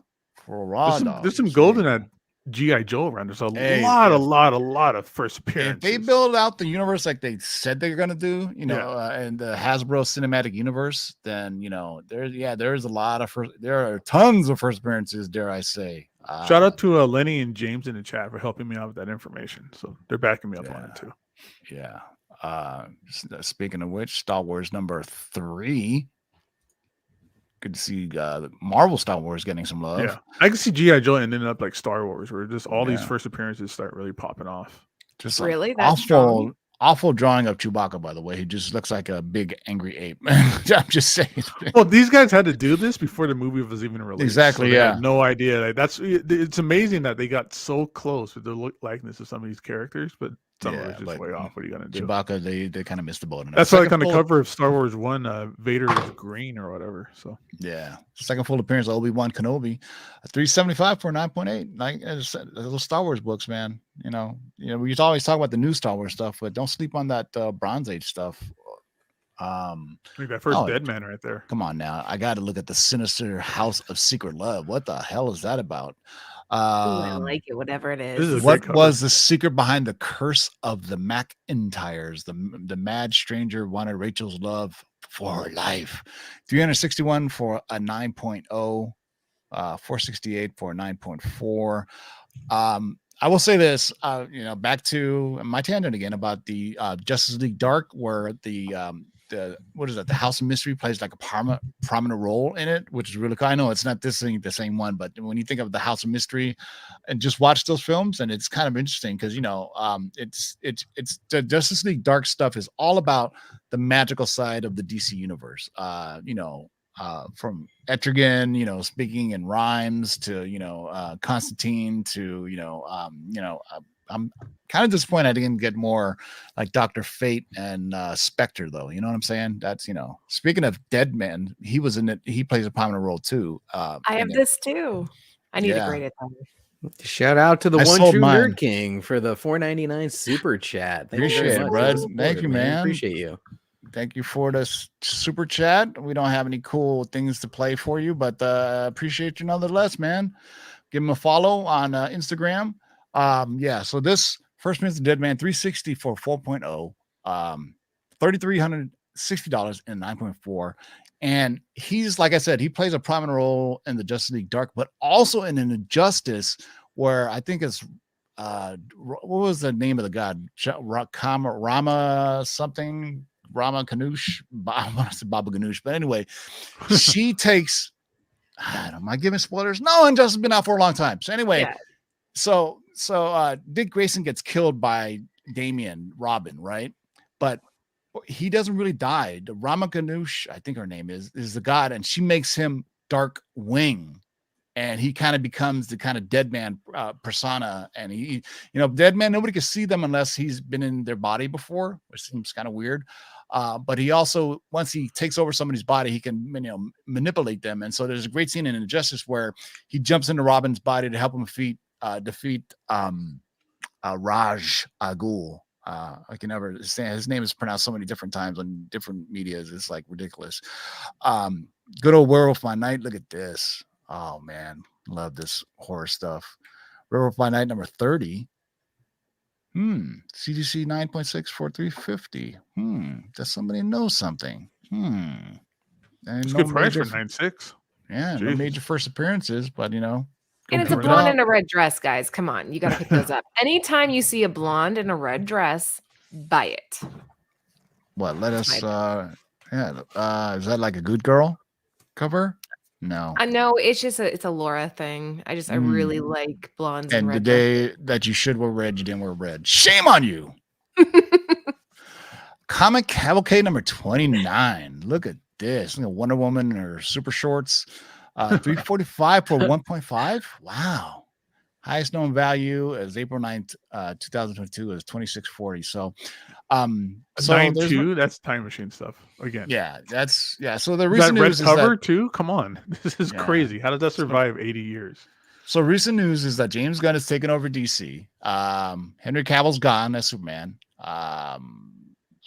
for a raw dog. There's some golden at G.I. Joe around. There's a lot of first appearances. If they build out the universe like they said they're gonna do, and the Hasbro cinematic universe, then there's a lot of there are tons of first appearances, dare I say. Shout out to Lenny and James in the chat for helping me out with that information. So they're backing me up on it too. Yeah. Speaking of which, Star Wars number 3. Good to see Marvel Star Wars getting some love. Yeah, I can see G.I. Joe ending up like Star Wars, where just all these first appearances start really popping off. Just really that's strong. Awful drawing of Chewbacca, by the way. He just looks like a big angry ape. I'm just saying. Well, these guys had to do this before the movie was even released. Exactly. So they yeah. had no idea. It's amazing that they got so close with the look likeness of some of these characters, but some of it's just way off. What are you gonna do? Chewbacca, they kind of missed the boat. That's like on the cover of Star Wars 1, Vader is green or whatever. So yeah, second full appearance of Obi-Wan Kenobi, 375 for 9.8. Like those Star Wars books, man. You know, we always talk about the new Star Wars stuff, but don't sleep on that Bronze Age stuff. Look at that first Dead Man right there. Come on now, I got to look at the Sinister House of Secret Love. What the hell is that about? Ooh, I like it, whatever it is. What was the secret behind the curse of the McIntyres? The mad stranger wanted Rachel's love for her life. 361 for a 9.0, 468 for a 9.4. I will say this, back to my tangent again about the Justice League Dark, where the House of Mystery plays like a prominent role in it, which is really cool. I know it's not the same one, but when you think of the House of Mystery and just watch those films, and it's kind of interesting because it's the Justice League Dark stuff is all about the magical side of the DC universe. From Etrigan, speaking in rhymes to Constantine to I'm kind of disappointed I didn't get more like Dr. Fate and Spectre, though. You know what I'm saying? That's speaking of Dead Man, he was in it. He plays a prominent role too. I have this too. I need to grade it. Shout out to the one true Nerd King for the $4.99 super chat. Appreciate it, bud. Thank you, man. Appreciate you. Thank you for this super chat. We don't have any cool things to play for you, but appreciate you nonetheless, man. Give him a follow on Instagram. So this first minute of Dead Man 360 for 4.0, $3,360 and 9.4. And he's, like I said, he plays a prominent role in the Justice League Dark, but also in an Injustice where I think it's what was the name of the god? Rama something. Rama Ganoush, I want to say Baba Ganoush, but anyway, she takes. Am I giving spoilers? No, Injustice has been out for a long time. So anyway, so Dick Grayson gets killed by Damian Robin, right? But he doesn't really die. The Rama Ganoush, I think her name is the god, and she makes him Dark Wing. And he kind of becomes the kind of dead man persona. And he, dead man, nobody can see them unless he's been in their body before, which seems kind of weird. But he also, once he takes over somebody's body, he can, manipulate them. And so there's a great scene in Injustice where he jumps into Robin's body to help him defeat Raj Ghul. I can never say his name is pronounced so many different times on different medias. It's like ridiculous. Good old Werewolf by Night. Look at this. Oh man, love this horror stuff. Werewolf by Night number 30. CDC 9.6 for 350. Does somebody know something? And it's good price for 9.6. Yeah, no major first appearances, but and it's a blonde in a red dress, guys. Come on, you got to pick those up. Anytime you see a blonde in a red dress, buy it. What? Let us. Is that like a Good Girl cover? No, I know it's just it's a Laura thing. I really like blondes and red. The day that you should wear red, you didn't wear red. Shame on you. Comic Cavalcade number 29. Look at this. Wonder Woman in her super shorts. 345 for 1.5. Wow. Highest known value is April 9th, 2022 is 2640. So 9.2, that's time machine stuff again. So the recent news is cover too. Come on, this is crazy. How did that survive 80 years? So recent news is that James Gunn is taking over DC. Henry Cavill's gone as Superman.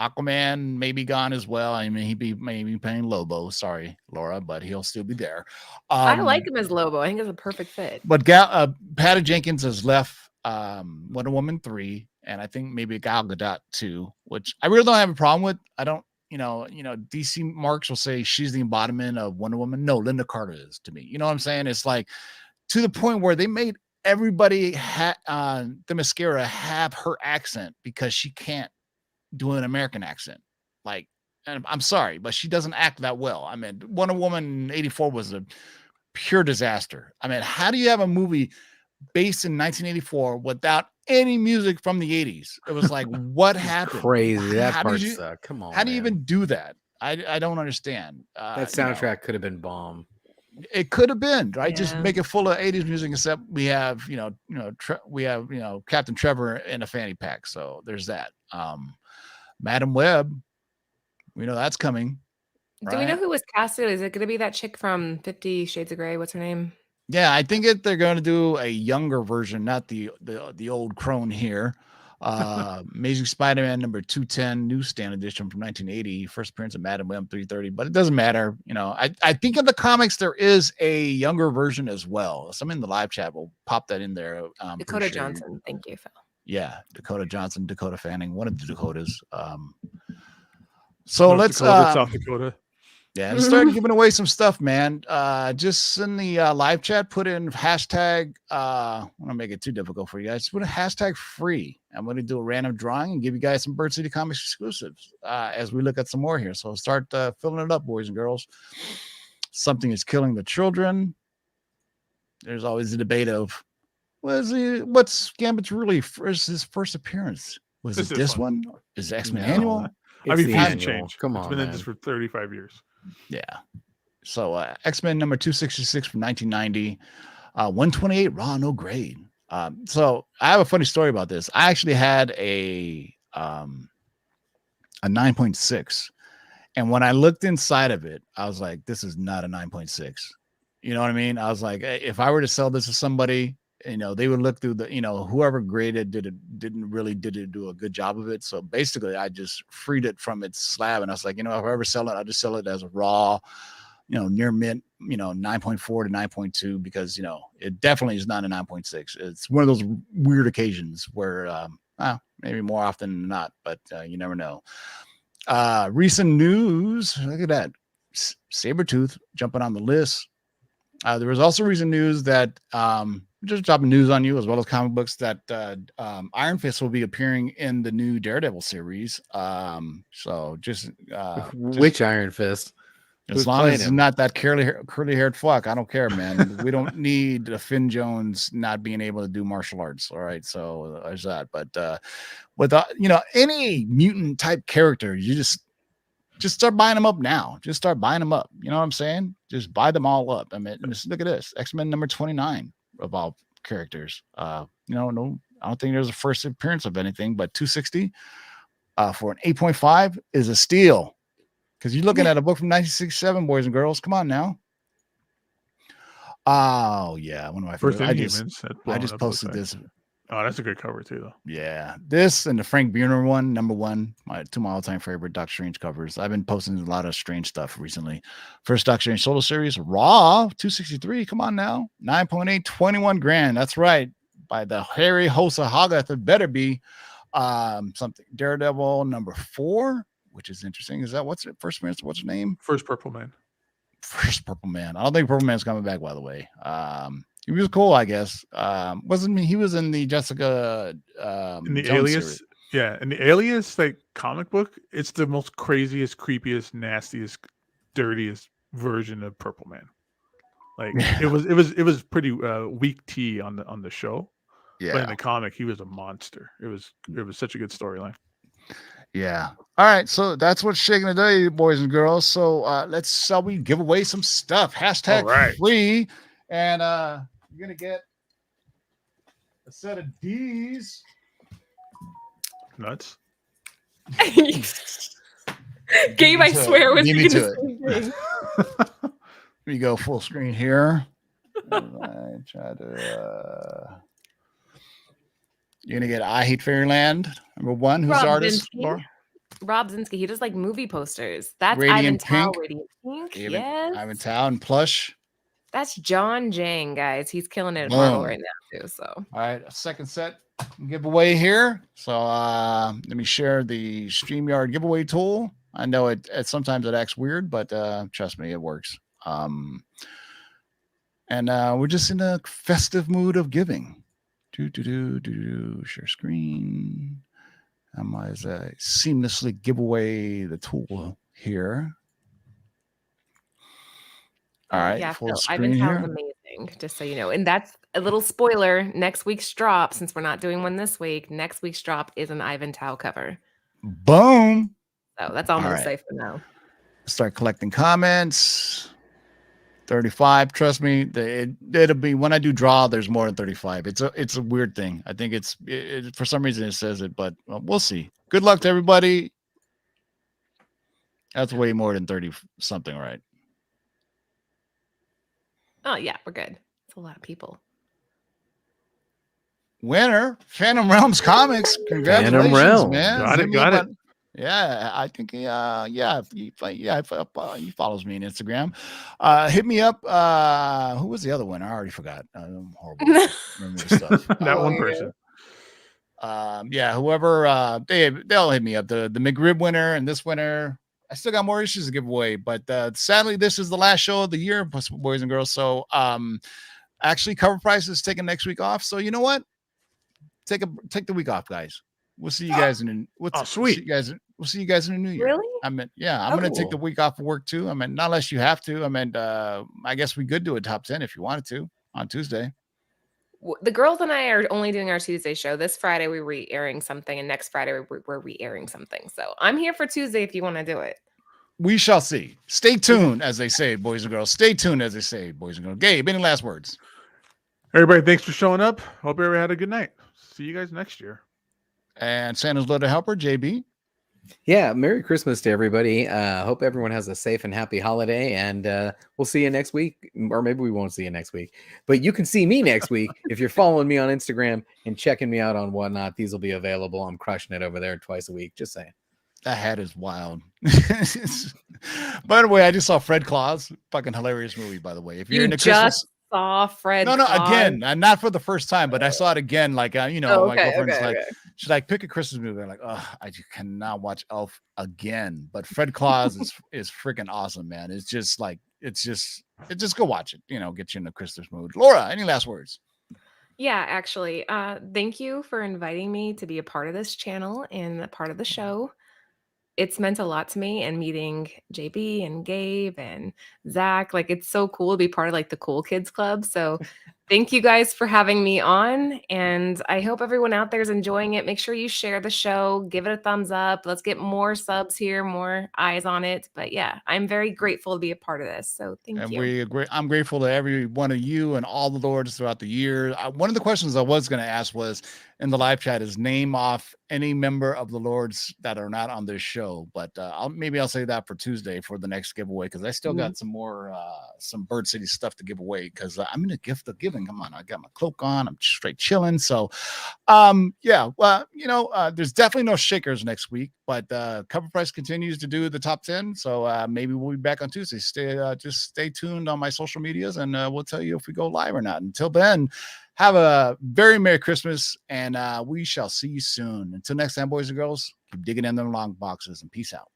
Aquaman may be gone as well. I mean, maybe playing Lobo. Sorry, Laura, but he'll still be there. I like him as Lobo. I think it's a perfect fit. But Patty Jenkins has left Wonder Woman 3, and I think maybe Gal Gadot 2, which I really don't have a problem with. I don't, DC marks will say she's the embodiment of Wonder Woman. No, Linda Carter is to me. You know what I'm saying? It's like to the point where they made everybody the mascara have her accent because she can't do an American accent. Like, and I'm sorry, but she doesn't act that well. I mean, Wonder Woman 84 was a pure disaster. I mean, how do you have a movie based in 1984 without any music from the 80s? It was like, what happened? Crazy. That part sucked. Come on. How do you even do that? I don't understand. That soundtrack could have been bomb. It could have been, right? Just Yeah. make it full of 80s music, except we have, we have, Captain Trevor in a fanny pack. So there's that. Madam Web, we know that's coming, Do we know right? who was casted? Is it going to be that chick from 50 Shades of Grey? What's her name? Yeah, I think they're going to do a younger version, not the old crone here. Amazing Spider-Man number 210 newsstand edition from 1980, first appearance of Madam Web 330, but it doesn't matter. I think in the comics there is a younger version as well. Someone in the live chat will pop that in there. Dakota Johnson. Thank you, Phil. Yeah, Dakota Johnson, Dakota Fanning, one of the Dakotas. So North let's Dakota, South Dakota. yeah, and start giving away some stuff, man. Just in the live chat, put in hashtag. I don't want to make it too difficult for you guys. Put a hashtag free. I'm going to do a random drawing and give you guys some Bird City Comics exclusives as we look at some more here. So start filling it up, boys and girls. Something is killing the children. There's always a debate of what's Gambit's his first appearance? Was This it is this fun. one? Is it X-Men No. Annual? It's I mean, the things annual. change. Come It's on, been in man. this for 35 years. Yeah. So X-Men number 266 from 1990, 128 raw, no grade. So I have a funny story about this. I actually had a 9.6, and when I looked inside of it, I was like, "This is not a 9.6." You know what I mean? I was like, if I were to sell this to somebody, they would look through whoever graded didn't really do a good job of it. So basically, I just freed it from its slab, and I was like, if I ever sell it, I'll just sell it as a raw, near mint, 9.4 to 9.2, because it definitely is not a 9.6. It's one of those weird occasions where maybe more often than not, but you never know. Recent news, look at that. Sabretooth jumping on the list. There was also recent news that just dropping news on you as well as comic books that Iron Fist will be appearing in the new Daredevil series. So just Which Iron Fist? as Who's long playing as it's him? not that curly haired fuck, I don't care, man. We don't need a Finn Jones not being able to do martial arts. All right, so there's that. But with any mutant type character, you just start buying them up now. Just start buying them up. You know what I'm saying? Just buy them all up. I mean, just look at this. X-Men number 29 of all characters. No, I don't think there's a first appearance of anything, but 260 for an 8.5 is a steal. Because you're looking at a book from 1967, boys and girls. Come on now. Oh, yeah. One of my First favorites. Inhumans. I just posted this. Oh, that's a good cover too, though. Yeah, this and the Frank Buehner one, number one, two of my all-time favorite Doctor Strange covers. I've been posting a lot of Strange stuff recently. First Doctor Strange solo series, Raw, 263. Come on now, 9.8, 21 grand. That's right, by the Harry Hosa Hogarth. It better be something. Daredevil number 4, which is interesting. Is that what's it? First appearance? What's her name? First Purple Man. First Purple Man. I don't think Purple Man's coming back, by the way. He was cool, I guess. Wasn't he was in the Jessica In the Jones Alias, series. yeah, in the Alias comic book, it's the most craziest, creepiest, nastiest, dirtiest version of Purple Man. Like it was pretty weak tea on the show, but in the comic, he was a monster. It was such a good storyline. Yeah. All right. So that's what's shaking today, boys and girls. So shall we give away some stuff? Hashtag free. And you're gonna get a set of D's. Nuts. Gabe, I swear, was me thinking to the same thing. Let me go full screen here. I try to. You're gonna get I Hate Fairyland, number 1. Who's Rob the artist? Zinsky. Laura? Rob Zinsky. He does like movie posters. That's Radiant Ivan Tao. Pink. Radiant Pink. Ivan Yes. Tao and Plush. That's John Jang, guys. He's killing it at Marvel Boom. right now too. So All right, a second set giveaway here. So let me share the StreamYard giveaway tool. I know it sometimes it acts weird, but trust me, it works. And we're just in a festive mood of giving. Share screen. As I seamlessly give away the tool here. All right, yeah, full so screen Ivan Tao is here. amazing, just so you know. And that's a little spoiler. Next week's drop, since we're not doing one this week, next week's drop is an Ivan Tao cover. Boom. So that's all I'm All gonna right. say for now. Start collecting comments. 35. Trust me, it'll be when I do draw. There's more than 35. It's a weird thing. I think it's for some reason it says it, but we'll see. Good luck to everybody. That's way more than 30 something, right? Oh yeah, we're good. It's a lot of people. Winner, Phantom Realms Comics. Congratulations, Realms. man. Got it. Yeah, I think he follows me on Instagram. Hit me up. Who was the other one? I already forgot. I'm horrible. Remember stuff. That one person. Whoever they'll hit me up. The McRib winner and this winner. I still got more issues to give away, but sadly, this is the last show of the year, boys and girls. So actually, CovrPrice is taking next week off. So you know what? Take the week off, guys. We'll see you guys sweet. We'll see you guys in the new year. Really? I'm gonna take the week off of work too. Not unless you have to. I guess we could do a top 10 if you wanted to on Tuesday. The girls and I are only doing our Tuesday show. This Friday we're re-airing something, and next Friday we're re-airing something. So I'm here for Tuesday if you want to do it. We shall see. Stay tuned, as they say, boys and girls. Stay tuned, as they say, boys and girls. Gabe, any last words? Everybody, thanks for showing up. Hope everybody had a good night. See you guys next year. And Santa's Little Helper, JB. Yeah, Merry Christmas to everybody. Hope everyone has a safe and happy holiday, and we'll see you next week, or maybe we won't see you next week. But you can see me next week if you're following me on Instagram and checking me out on whatnot. These will be available. I'm crushing it over there twice a week. Just saying. That hat is wild. By the way, I just saw Fred Claus. Fucking hilarious movie, by the way. If you're into Christmas. Saw Fred. No, Claus. again, not for the first time, but I saw it again. Like, my girlfriend's like, she's like, pick a Christmas movie. I'm like, I just cannot watch Elf again. But Fred Claus is freaking awesome, man. It's just go watch it. Get you in the Christmas mood. Laura, any last words? Yeah, actually, thank you for inviting me to be a part of this channel and a part of the show. It's meant a lot to me, and meeting JB and Gabe and Zach, like it's so cool to be part of like the cool kids club. So thank you guys for having me on, and I hope everyone out there is enjoying it. Make sure you share the show, give it a thumbs up. Let's get more subs here, more eyes on it. But yeah, I'm very grateful to be a part of this. So thank you. I'm grateful to every one of you and all the lords throughout the year. One of the questions I was going to ask was in the live chat is name off any member of the lords that are not on this show, but I'll say that for Tuesday for the next giveaway, because I still got some more some Bird City stuff to give away, because I'm in the gift of giving. Come on, I got my cloak on, I'm straight chilling. So there's definitely no shakers next week, but CovrPrice continues to do the top 10, so maybe we'll be back on Tuesday. Just stay tuned on my social medias, and we'll tell you if we go live or not. Until then, have a very Merry Christmas, and we shall see you soon. Until next time, boys and girls, keep digging in them long boxes, and peace out.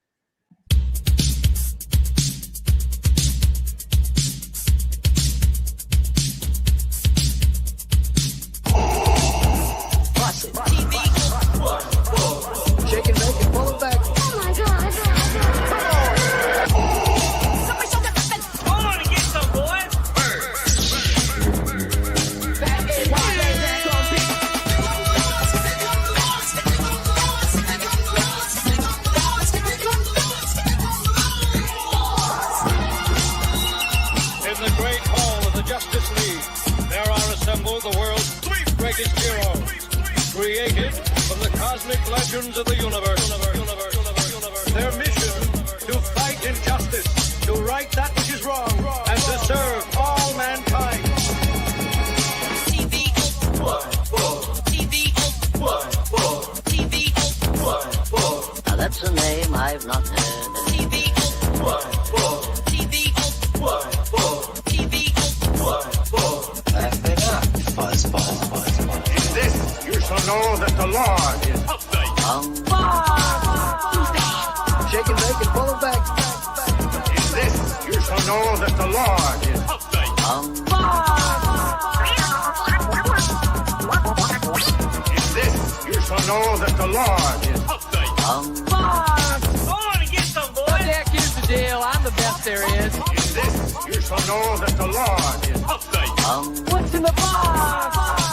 Shake and bake and pull it back. Oh my God. Come on and get some, boys. In the great hall of the Justice League, there are assembled the world's three greatest heroes, created from the cosmic legends of the universe. Their mission, to fight injustice, to right that which is wrong, and to serve all mankind. Now that's a name I've not heard. In this, you shall know that the Lord is upright. Shake and bake and pull it back. In this, you shall know that the Lord is upright. In this, you shall know that the Lord is upright. Come on and get some, boys. Jack, here's the deal. I'm the best there is. In this, you shall know that the Lord is upright. What's in the box?